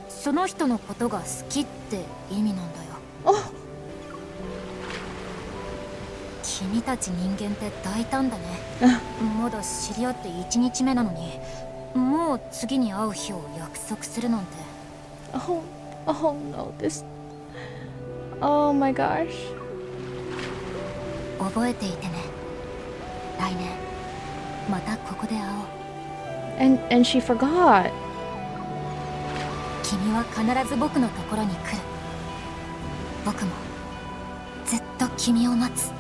その人のことが好きって意味なんだよ。Oh. 君たち人間って大胆だね。まだ知り合って1日目なのにもう次に会う日を約束するなんて。Oh no, this... Oh my gosh. 覚えていてね。来年またここで会おう。And she forgot. 君は必ず僕のところに来る。僕もずっと君を待つ。こ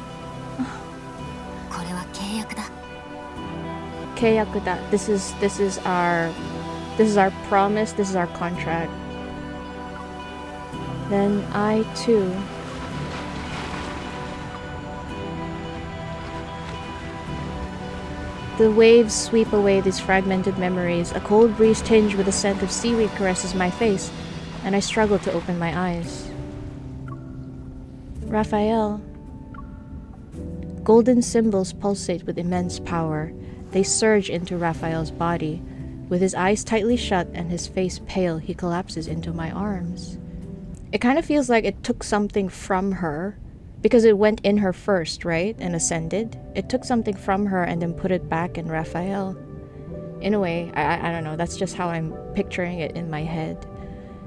れは契約だ。契約だ。This is our promise. This is our contract. Then I too. The waves sweep away these fragmented memories. A cold breeze tinged with the scent of seaweed caresses my face, and I struggle to open my eyes. Raphael. Golden symbols pulsate with immense power. They surge into Raphael's body. With his eyes tightly shut and his face pale, he collapses into my arms. It kind of feels like it took something from her, because it went in her first, right? And ascended. It took something from her and then put it back in Raphael. In a way, I don't know, that's just how I'm picturing it in my head.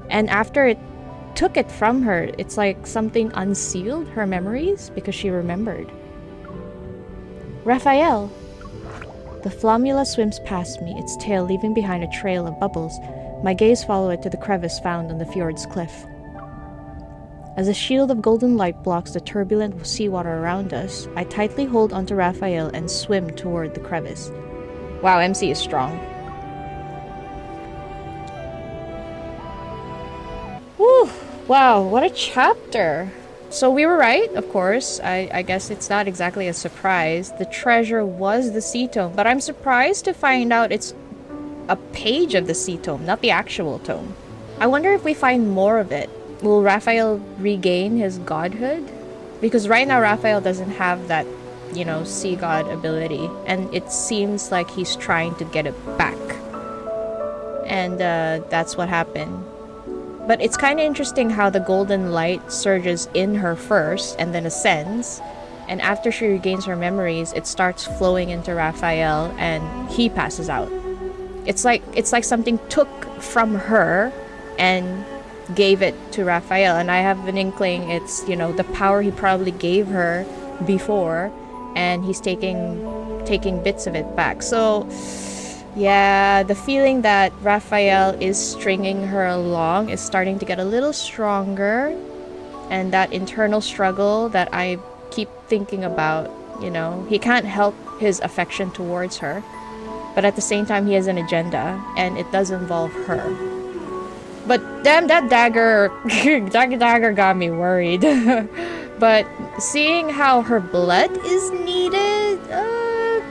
And after it took it from her, it's like something unsealed her memories because she remembered. Raphael! The Flomula swims past me, its tail leaving behind a trail of bubbles. My gaze follow it to the crevice found on the fjord's cliff. As a shield of golden light blocks the turbulent seawater around us, I tightly hold onto Raphael and swim toward the crevice. Wow, MC is strong. Whew, wow, what a chapter. So we were right, of course. I guess it's not exactly a surprise. The treasure was the sea tome, but I'm surprised to find out it's a page of the sea tome, not the actual tome. I wonder if we find more of it. Will Raphael regain his godhood? Because right now Raphael doesn't have that, you know, sea god ability. And it seems like he's trying to get it back. And that's what happened. But it's kind of interesting how the golden light surges in her first and then ascends. And after she regains her memories, it starts flowing into Raphael and he passes out. It's like something took from her and gave it to Raphael. And I have an inkling it's, you know, the power he probably gave her before, and he's taking bits of it back. So yeah, the feeling that Raphael is stringing her along is starting to get a little stronger, and that internal struggle that I keep thinking about, you know, he can't help his affection towards her, but at the same time he has an agenda, and it does involve her. But damn, that dagger dagger got me worried. But seeing how her blood is needed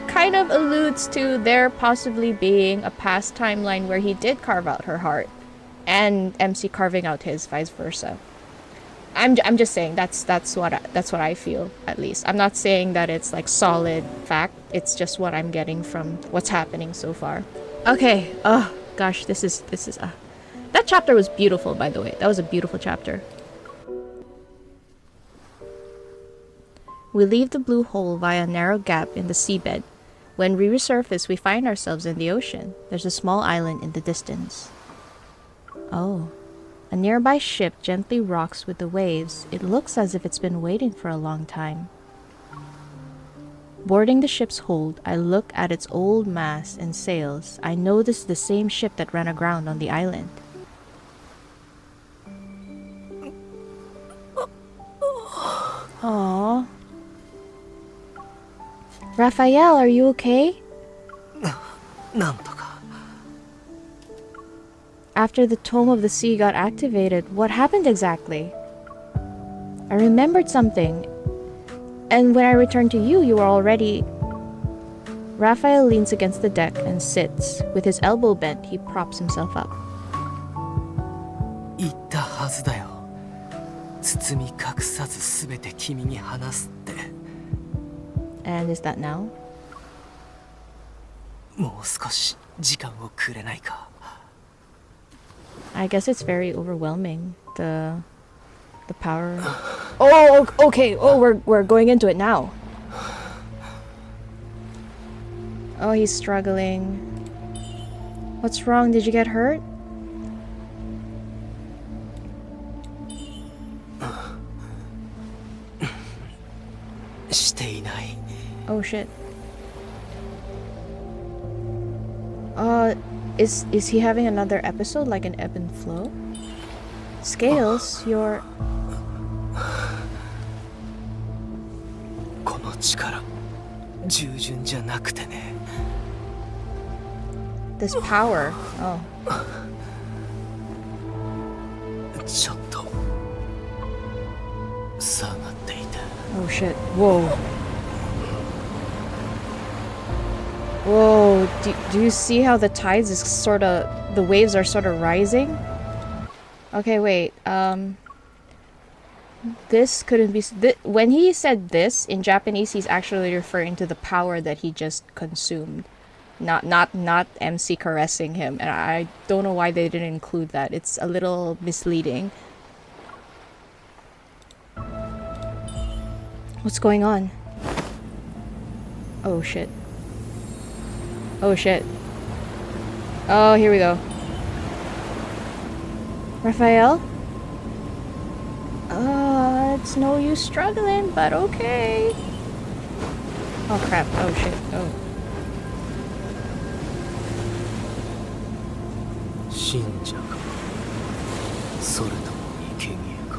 kind of alludes to there possibly being a past timeline where he did carve out her heart, and MC carving out his, vice versa. I'm just saying that's what I feel, at least. I'm not saying that it's like solid fact. It's just what I'm getting from what's happening so far. Okay. Oh gosh, this is that chapter was beautiful, by the way. That was a beautiful chapter. We leave the blue hole via a narrow gap in the seabed. When we resurface, we find ourselves in the ocean. There's a small island in the distance. Oh. A nearby ship gently rocks with the waves. It looks as if it's been waiting for a long time. Boarding the ship's hold, I look at its old mast and sails. I know this is the same ship that ran aground on the island. Aww. Raphael, are you okay? なんとか After the Tome of the Sea got activated, what happened exactly? I remembered something. And when I returned to you, you were already... Raphael leans against the deck and sits. With his elbow bent, he props himself up. 言ったはずだよ。包み隠さずすべて君に話すって。 And is that now? もう少し時間をくれないか。 I guess it's very overwhelming, the power. Oh, okay. Oh, we're going into it now. Oh, he's struggling. What's wrong? Did you get hurt? Oh shit. Is he having another episode, like an ebb and flow? Scales, you're... この力、従順じゃなくてね。 This power. Oh. ちょっと下がっていて。 Oh shit. Whoa. Whoa. Do you see how the tides is sort of... The waves are sort of rising? Okay, wait. This couldn't be... when he said this, in Japanese, he's actually referring to the power that he just consumed. Not MC caressing him. And I don't know why they didn't include that. It's a little misleading. What's going on? Oh shit. Oh shit. Oh, here we go. Raphael? It's no use struggling, but okay. Oh crap. Oh shit. Oh. 信者か、それとも生贄か。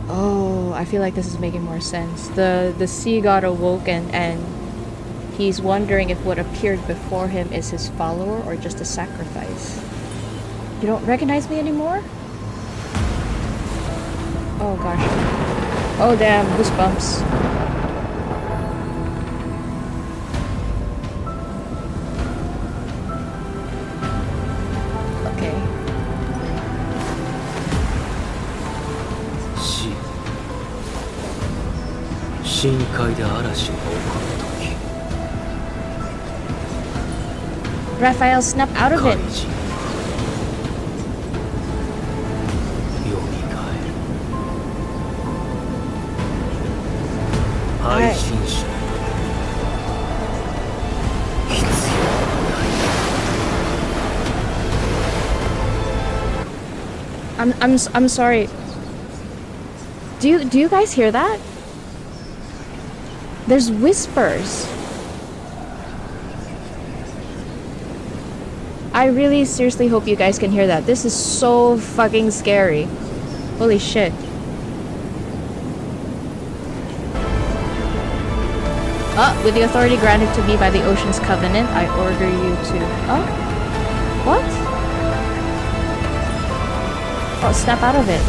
Oh, I feel like this is making more sense. The sea god awoke and he's wondering if what appeared before him is his follower or just a sacrifice. You don't recognize me anymore? Oh gosh. Oh damn, goosebumps. Okay. 深海で嵐が起こるとき、 Raphael, snap out of 怪 it. 人よみがえる。配信者必要ない。 I'm sorry. Do you guys hear that? There's whispers. I really seriously hope you guys can hear that. This is so fucking scary. Holy shit. With the authority granted to me by the Ocean's Covenant, I order you to... What? Oh, snap out of it.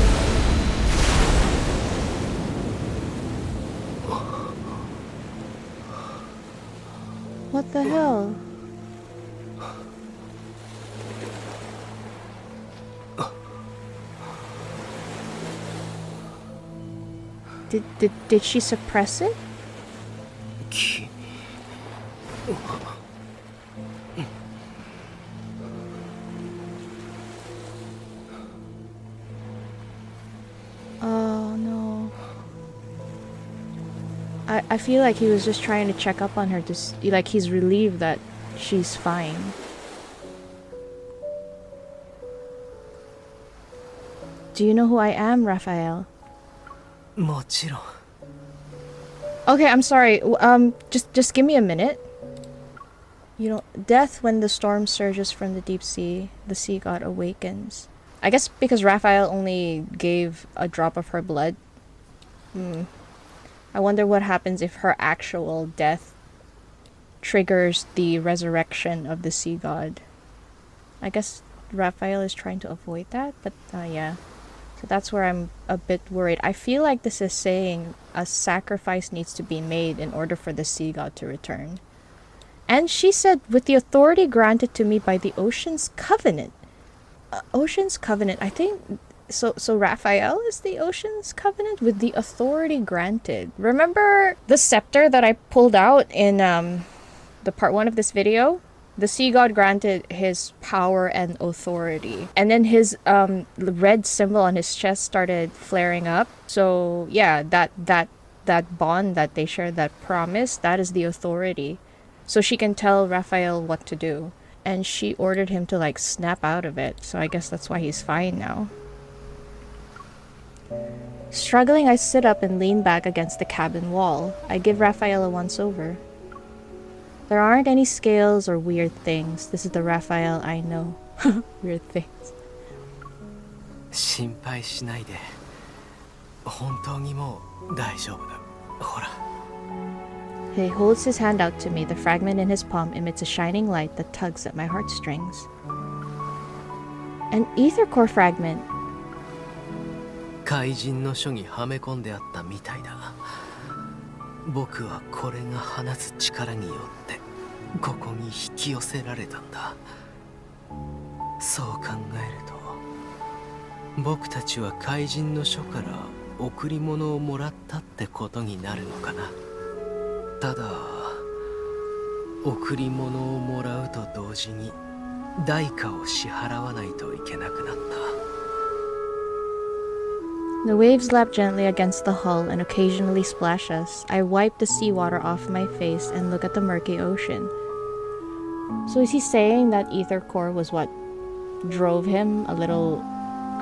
What the hell? Did she suppress it? Oh no. I feel like he was just trying to check up on her to like he's relieved that she's fine. Do you know who I am, Raphael? もちろん。 Okay, I'm sorry. Just give me a minute. You know, death when the storm surges from the deep sea, the sea god awakens. I guess because Raphael only gave a drop of her blood. I wonder what happens if her actual death triggers the resurrection of the sea god. I guess Raphael is trying to avoid that, but yeah. So that's where I'm a bit worried. I feel like this is saying a sacrifice needs to be made in order for the sea god to return. And she said, with the authority granted to me by the Ocean's Covenant. Ocean's Covenant, I think... So Raphael is the Ocean's Covenant with the authority granted. Remember the scepter that I pulled out in the part 1 of this video? The sea god granted his power and authority. And then his red symbol on his chest started flaring up. So yeah, that bond that they shared, that promise, that is the authority. So she can tell Raphael what to do. And she ordered him to like snap out of it. So I guess that's why he's fine now. Struggling, I sit up and lean back against the cabin wall. I give Raphael a once-over. There aren't any scales or weird things. This is the Raphael I know. Weird things. 心配しないで。本当にもう大丈夫だ。ほら。 He holds his hand out to me. The fragment in his palm emits a shining light that tugs at my heartstrings. An ether core fragment. 怪人の書にはめ込んであったみたいだ。僕はこれが放つ力によってここに引き寄せられたんだ。そう考えると僕たちは怪人の書から贈り物をもらったってことになるのかな。ただ贈り物をもらうと同時に代価を支払わないといけなくなった。 The waves lap gently against the hull and occasionally splash us. I wipe the seawater off my face and look at the murky ocean. So is he saying that ether core was what drove him a little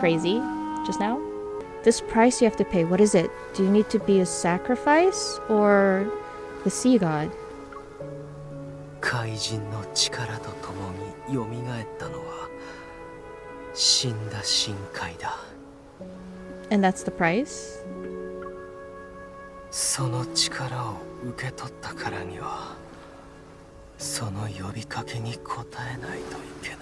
crazy just now? This price you have to pay, what is it? Do you need to be a sacrifice or the sea god? 怪人の力とともに蘇ったのは死んだ深海だ。 And that's the price? その力を受け取ったからにはその呼びかけに応えないといけない。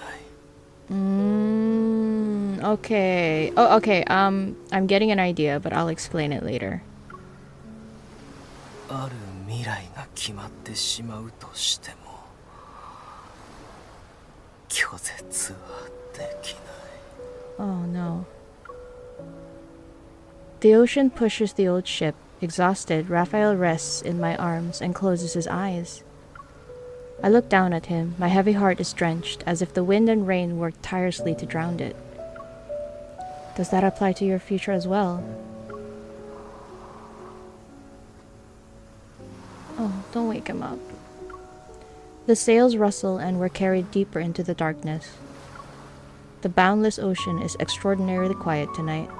Okay. Oh, okay. I'm getting an idea, but I'll explain it later. ある未来が決まってしまうとしても拒絶はできない。 Oh no. The ocean pushes the old ship. Exhausted, Raphael rests in my arms and closes his eyes. I look down at him. My heavy heart is drenched, as if the wind and rain worked tirelessly to drown it. Does that apply to your future as well? Don't wake him up. The sails rustle and we're carried deeper into the darkness. The boundless ocean is extraordinarily quiet tonight.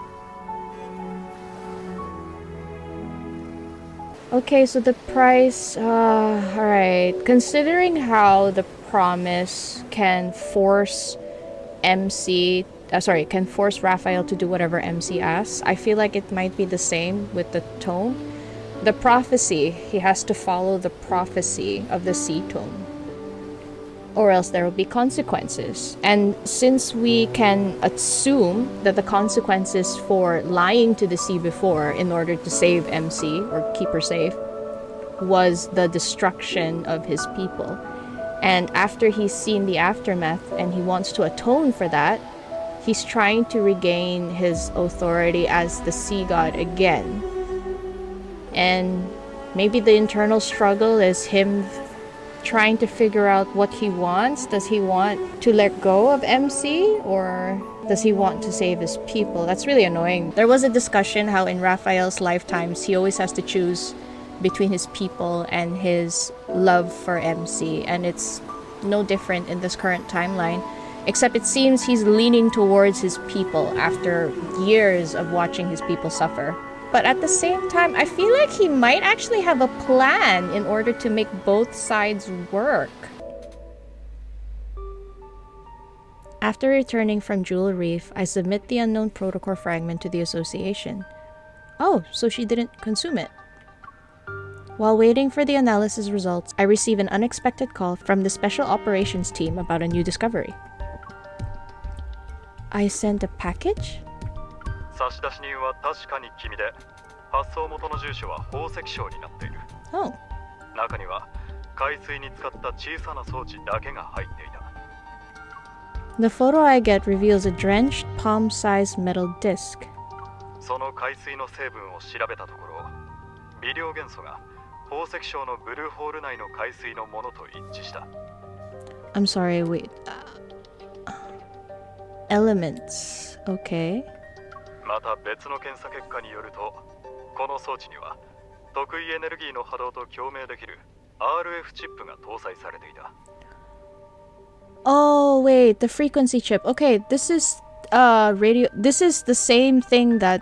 Okay, so the price, alright. Considering how the promise can force can force Raphael to do whatever MC asks, I feel like it might be the same with the tome. The prophecy, he has to follow the prophecy of the sea tome, or else there will be consequences. And since we can assume that the consequences for lying to the sea before in order to save MC or keep her safe was the destruction of his people, and after he's seen the aftermath and he wants to atone for that, he's trying to regain his authority as the sea god again. And maybe the internal struggle is him trying to figure out what he wants. Does he want to let go of MC, or does he want to save his people? That's really annoying. There was a discussion how in Raphael's lifetimes he always has to choose between his people and his love for MC, and it's no different in this current timeline, except it seems he's leaning towards his people after years of watching his people suffer. But at the same time, I feel like he might actually have a plan in order to make both sides work. After returning from Jewel Reef, I submit the unknown protocol fragment to the association. Oh, so she didn't consume it. While waiting for the analysis results, I receive an unexpected call from the Special Operations team about a new discovery. I sent a package? 差出人は確かに君で、発送元の住所は宝石商になっている。Oh. 中には海水に使った小さな装置だけが入っていた。The photo I get reveals a drenched, palm-sized metal disc. その海水の成分を調べたところ、微量元素が宝石商のブルーホール内の海水のものと一致した。I'm sorry, wait. Elements. Okay. また別の検査結果によると、この装置には得意エネルギーの波動と共鳴できる RF チップが搭載されていた。Oh, wait, the frequency chip. Okay, this is radio. This is the same thing that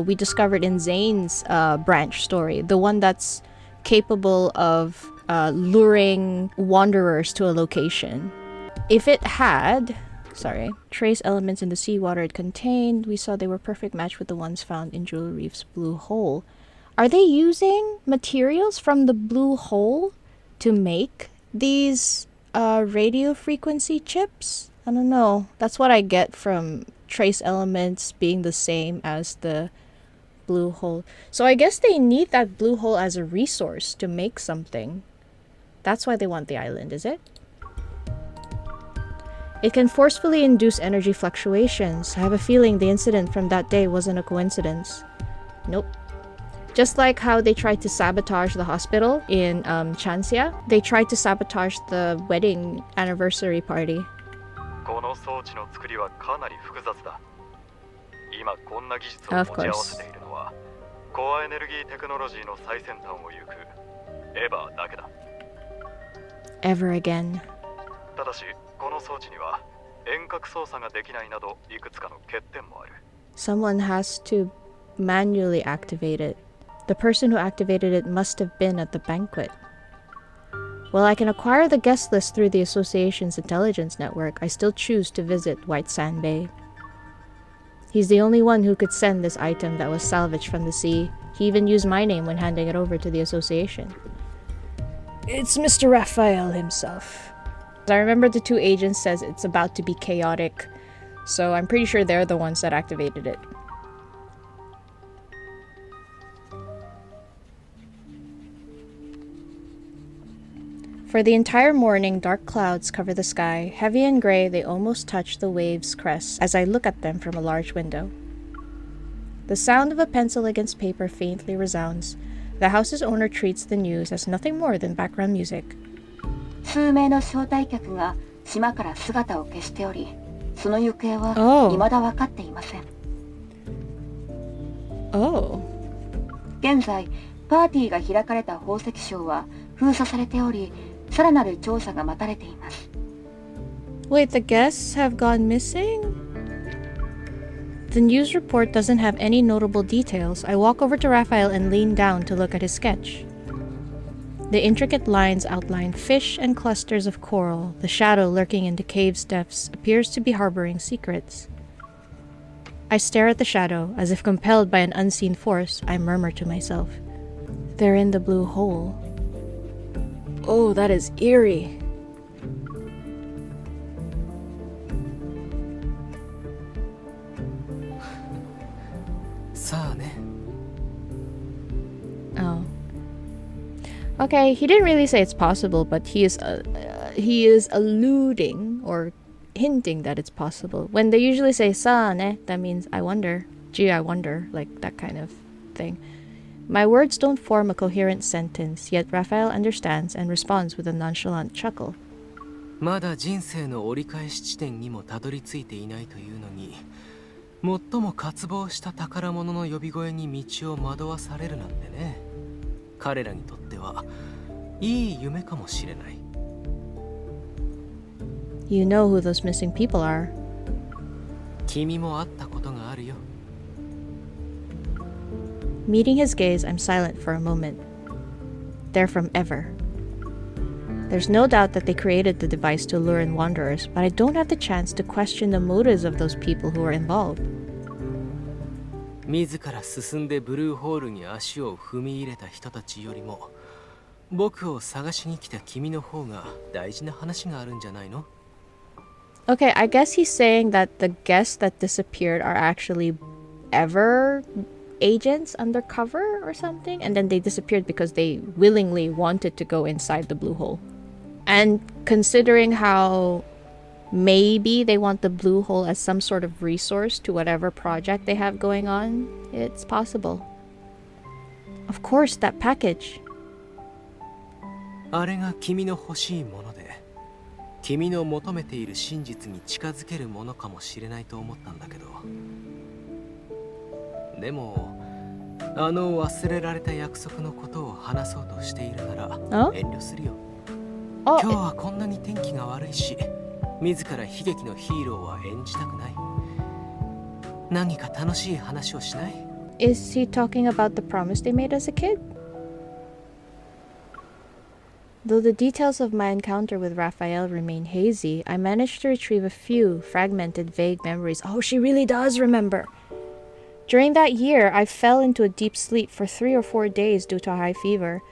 we discovered in Zane's branch story, the one that's capable of luring wanderers to a location. If it had trace elements in the seawater it contained, we saw they were a perfect match with the ones found in Jewel Reef's blue hole. Are they using materials from the blue hole to make these radio frequency chips? I don't know. That's what I get from trace elements being the same as the blue hole. So I guess they need that blue hole as a resource to make something. That's why they want the island, is it? It can forcefully induce energy fluctuations. I have a feeling the incident from that day wasn't a coincidence. Nope. Just like how they tried to sabotage the hospital in Chanxia, they tried to sabotage the wedding anniversary party. この装置の作りはかなり複雑だ。今こんな技術を持ち合わせているのは、コアエネルギーテクノロジーの最先端を行くエヴァだけだ。Ever again. ただし、この装置には遠隔操作ができないなどいくつかの欠点もある。Someone has to manually activate it. The person who activated it must have been at the banquet. While I can acquire the guest list through the association's intelligence network, I still choose to visit White Sand Bay. He's the only one who could send this item that was salvaged from the sea. He even used my name when handing it over to the association. It's Mr. Rafayel himself. I remember the two agents says it's about to be chaotic, so I'm pretty sure they're the ones that activated it. For the entire morning, dark clouds cover the sky. Heavy and gray, they almost touch the waves' crests as I look at them from a large window. The sound of a pencil against paper faintly resounds. The house's owner treats the news as nothing more than background music. 数名の招待客が島から姿を消しており、その行方は未だ分かっていません。Oh. 現在、パーティーが開かれた宝石商は封鎖されており、さらなる調査が待たれています。Wait, the guests have gone missing? The news report doesn't have any notable details. I walk over to Raphael and lean down to look at his sketch. The intricate lines outline fish and clusters of coral. The shadow lurking in the cave's depths appears to be harboring secrets. I stare at the shadow, as if compelled by an unseen force. I murmur to myself, "They're in the blue hole." Oh, that is eerie. Oh. Okay, he didn't really say it's possible, but he is alluding or hinting that it's possible. When they usually say "sa ne," that means I wonder. Gee, I wonder, like that kind of thing. My words don't form a coherent sentence, yet Raphael understands and responds with a nonchalant chuckle. まだ人生の折り返し地点にもたどり着いていないというのに、最も渇望した宝物の呼び声に道を惑わされるなんてね。彼らにとってはいい夢かもしれない。You know who those missing people are. 君も会ったことがあるよ。Meeting his gaze, I'm silent for a moment. They're from Ever. There's no doubt that they created the device to lure in wanderers, but I don't have the chance to question the motives of those people who are involved. 自ら進んでブルーホールに足を踏み入れた人たちよりも、僕を探しに来た君の方が大事な話があるんじゃないの？ Okay, I guess he's saying that the guests that disappeared are actually Ever agents undercover or something, and then they disappeared because they willingly wanted to go inside the blue hole. And considering how maybe they want the blue hole as some sort of resource to whatever project they have going on, it's possible. Of course, that package. あれが君の欲しいもので、君の求めている真実に近づけるものかもしれないと思ったんだけど。でも、あの忘れられた約束のことを話そうとしているなら遠慮するよ。今日はこんなに天気が悪いし、自ら悲劇のヒーローは演じたくない。何か楽しい話をしない？ Is he talking about the promise they made as a kid? Though the details of my encounter with Raphael remain hazy, I managed to retrieve a few fragmented, vague memories. Oh, she really does remember! During that year, I fell into a deep sleep for 3 or 4 days due to a high fever.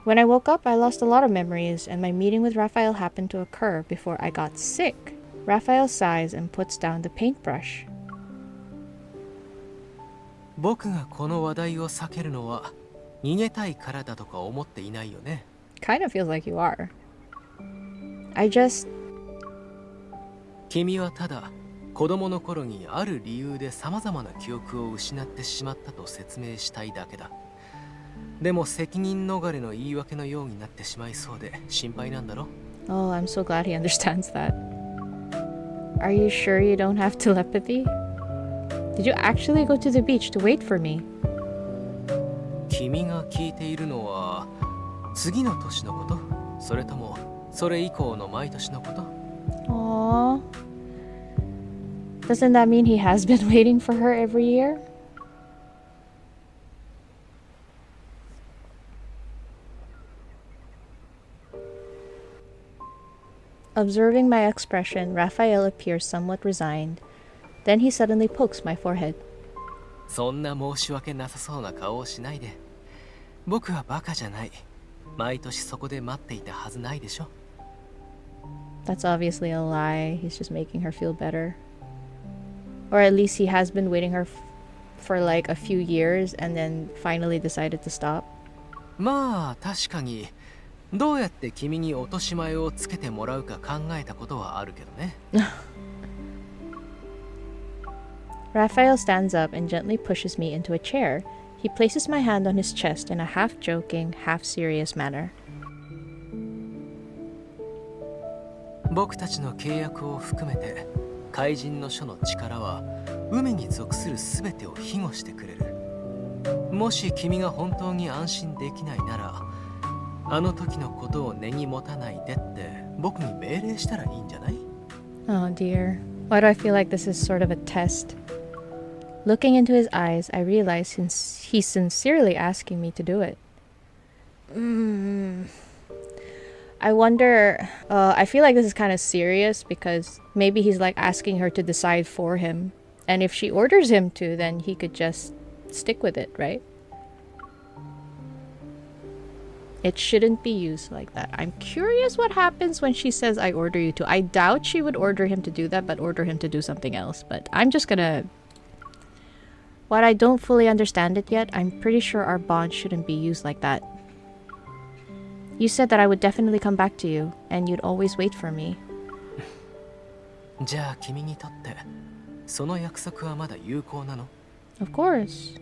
When I woke up, I lost a lot of memories, and my meeting with Raphael happened to occur before I got sick. Raphael sighs and puts down the paintbrush. 僕がこの話題を避けるのは逃げたいからだとか思っていないよね。Kind of feels like you are. I just... 君はただ子供の頃にある理由で様々な記憶を失ってしまったと説明したいだけだ。でも責任逃れの言い訳のようになってしまいそうで心配なんだろ？ Oh, I'm so glad he understands that. Are you sure you don't have telepathy? Did you actually go to the beach to wait for me? 君が聞いているのは次の年のこと？それともそれ以降の毎年のこと？ Aww. Doesn't that mean he has been waiting for her every year? Observing my expression, Raphael appears somewhat resigned. Then he suddenly pokes my forehead. そんな申し訳なさそうな顔をしないで。僕はバカじゃない。毎年そこで待っていたはずないでしょ。That's obviously a lie. He's just making her feel better. Or at least he has been waiting for like a few years and then finally decided to stop. まあ確かにどうやって君に落とし前をつけてもらうか考えたことはあるけどね。Raphael stands up and gently pushes me into a chair. He places my hand on his chest in a half-joking, half-serious manner. 僕たちの契約を含めて怪人の書の力は海に属する全てを庇護してくれる。もし君が本当に安心できないなら、あの時のことを根に持たないでって僕に命令したらいいんじゃない？ Oh dear. Why do I feel like this is sort of a test? Looking into his eyes, I realize he's sincerely asking me to do it. I wonder, I feel like this is kind of serious because maybe he's like asking her to decide for him. And if she orders him to, then he could just stick with it, right? It shouldn't be used like that. I'm curious what happens when she says, I order you to. I doubt she would order him to do that, but order him to do something else. But I'm just gonna... While I don't fully understand it yet, I'm pretty sure our bond shouldn't be used like that. You said that I would definitely come back to you, and you'd always wait for me. じゃあ君にとってその約束はまだ有効なの？ Of course.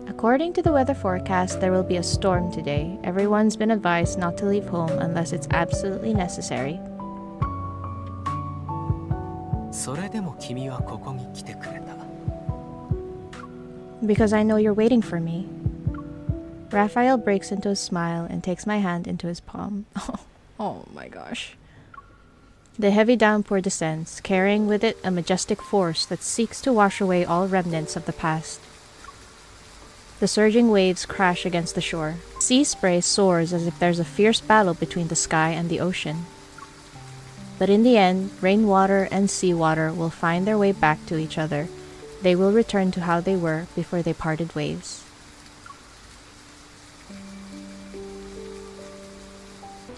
According to the weather forecast, there will be a storm today. Everyone's been advised not to leave home unless it's absolutely necessary. それでも君はここに来てくれた。 Because I know you're waiting for me. Raphael breaks into a smile and takes my hand into his palm. Oh my gosh. The heavy downpour descends, carrying with it a majestic force that seeks to wash away all remnants of the past. The surging waves crash against the shore. Sea spray soars as if there's a fierce battle between the sky and the ocean. But in the end, rainwater and seawater will find their way back to each other. They will return to how they were before they parted ways.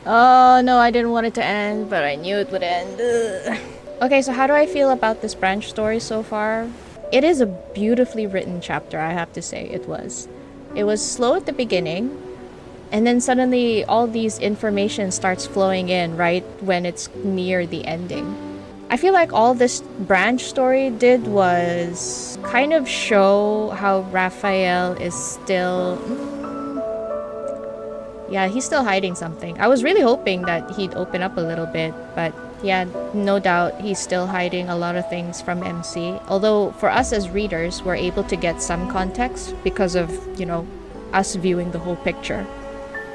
Oh no, I didn't want it to end, but I knew it would end. Ugh. Okay, so how do I feel about this branch story so far? It is a beautifully written chapter, I have to say. It was. It was slow at the beginning, and then suddenly all these information starts flowing in right when it's near the ending. I feel like all this branch story did was kind of show how Raphael is still... yeah, he's still hiding something. I was really hoping that he'd open up a little bit, but yeah, no doubt he's still hiding a lot of things from MC. Although for us as readers, we're able to get some context because of, you know, us viewing the whole picture.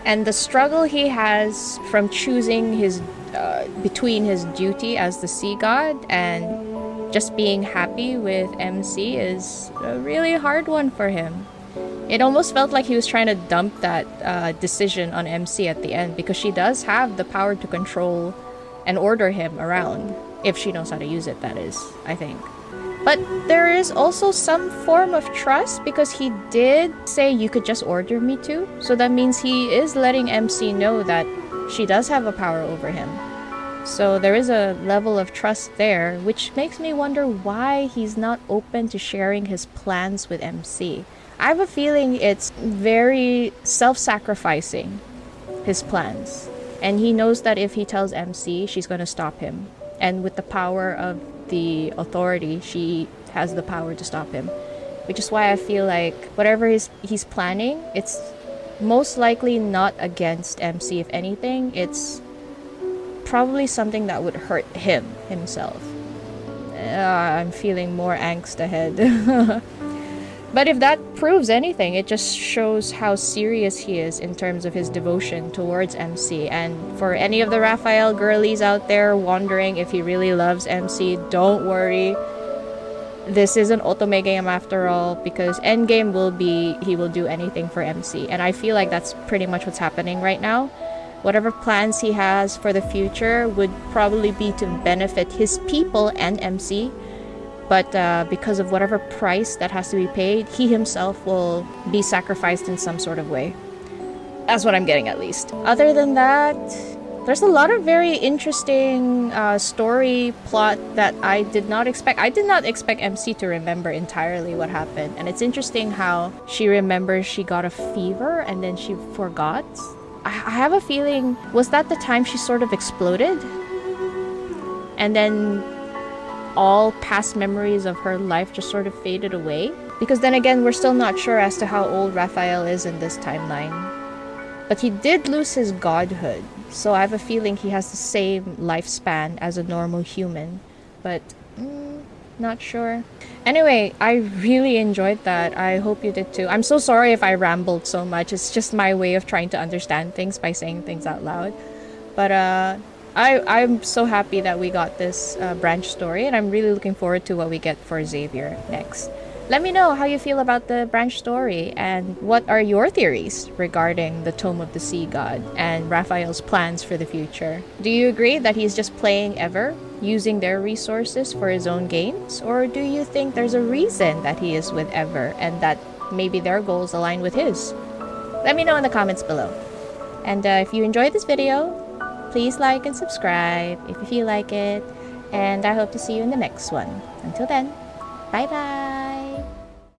And the struggle he has from choosing his between his duty as the sea god and just being happy with MC is a really hard one for him. It almost felt like he was trying to dump that decision on MC at the end, because she does have the power to control and order him around, if she knows how to use it, that is, I think. But there is also some form of trust, because he did say you could just order me to, so that means he is letting MC know that she does have a power over him. So there is a level of trust there, which makes me wonder why he's not open to sharing his plans with MC. I have a feeling it's very self-sacrificing, his plans. And he knows that if he tells MC, she's going to stop him. And with the power of the authority, she has the power to stop him. Which is why I feel like whatever he's planning, it's most likely not against MC. If anything, it's probably something that would hurt himself. I'm feeling more angst ahead. But if that proves anything, it just shows how serious he is in terms of his devotion towards MC. And for any of the Rafayel girlies out there wondering if he really loves MC, don't worry. This is an otome game after all, because endgame will be he will do anything for MC. And I feel like that's pretty much what's happening right now. Whatever plans he has for the future would probably be to benefit his people and MC. But because of whatever price that has to be paid, he himself will be sacrificed in some sort of way. That's what I'm getting, at least. Other than that, there's a lot of very interesting story plot that I did not expect. I did not expect MC to remember entirely what happened. And it's interesting how she remembers she got a fever and then she forgot. I have a feeling, was that the time she sort of exploded? And then all past memories of her life just sort of faded away? Because then again, we're still not sure as to how old Raphael is in this timeline. But he did lose his godhood, so I have a feeling he has the same lifespan as a normal human. But Not sure. Anyway, I really enjoyed that. I hope you did too. I'm so sorry if I rambled so much. It's just my way of trying to understand things by saying things out loud. But I'm so happy that we got this branch story, and I'm really looking forward to what we get for Xavier next. Let me know how you feel about the branch story, and what are your theories regarding the Tome of the Sea God and Raphael's plans for the future. Do you agree that he's just playing Ever, using their resources for his own gains? Or do you think there's a reason that he is with Ever and that maybe their goals align with his? Let me know in the comments below. And if you enjoyed this video, please like and subscribe if you feel like it. And I hope to see you in the next one. Until then, bye bye!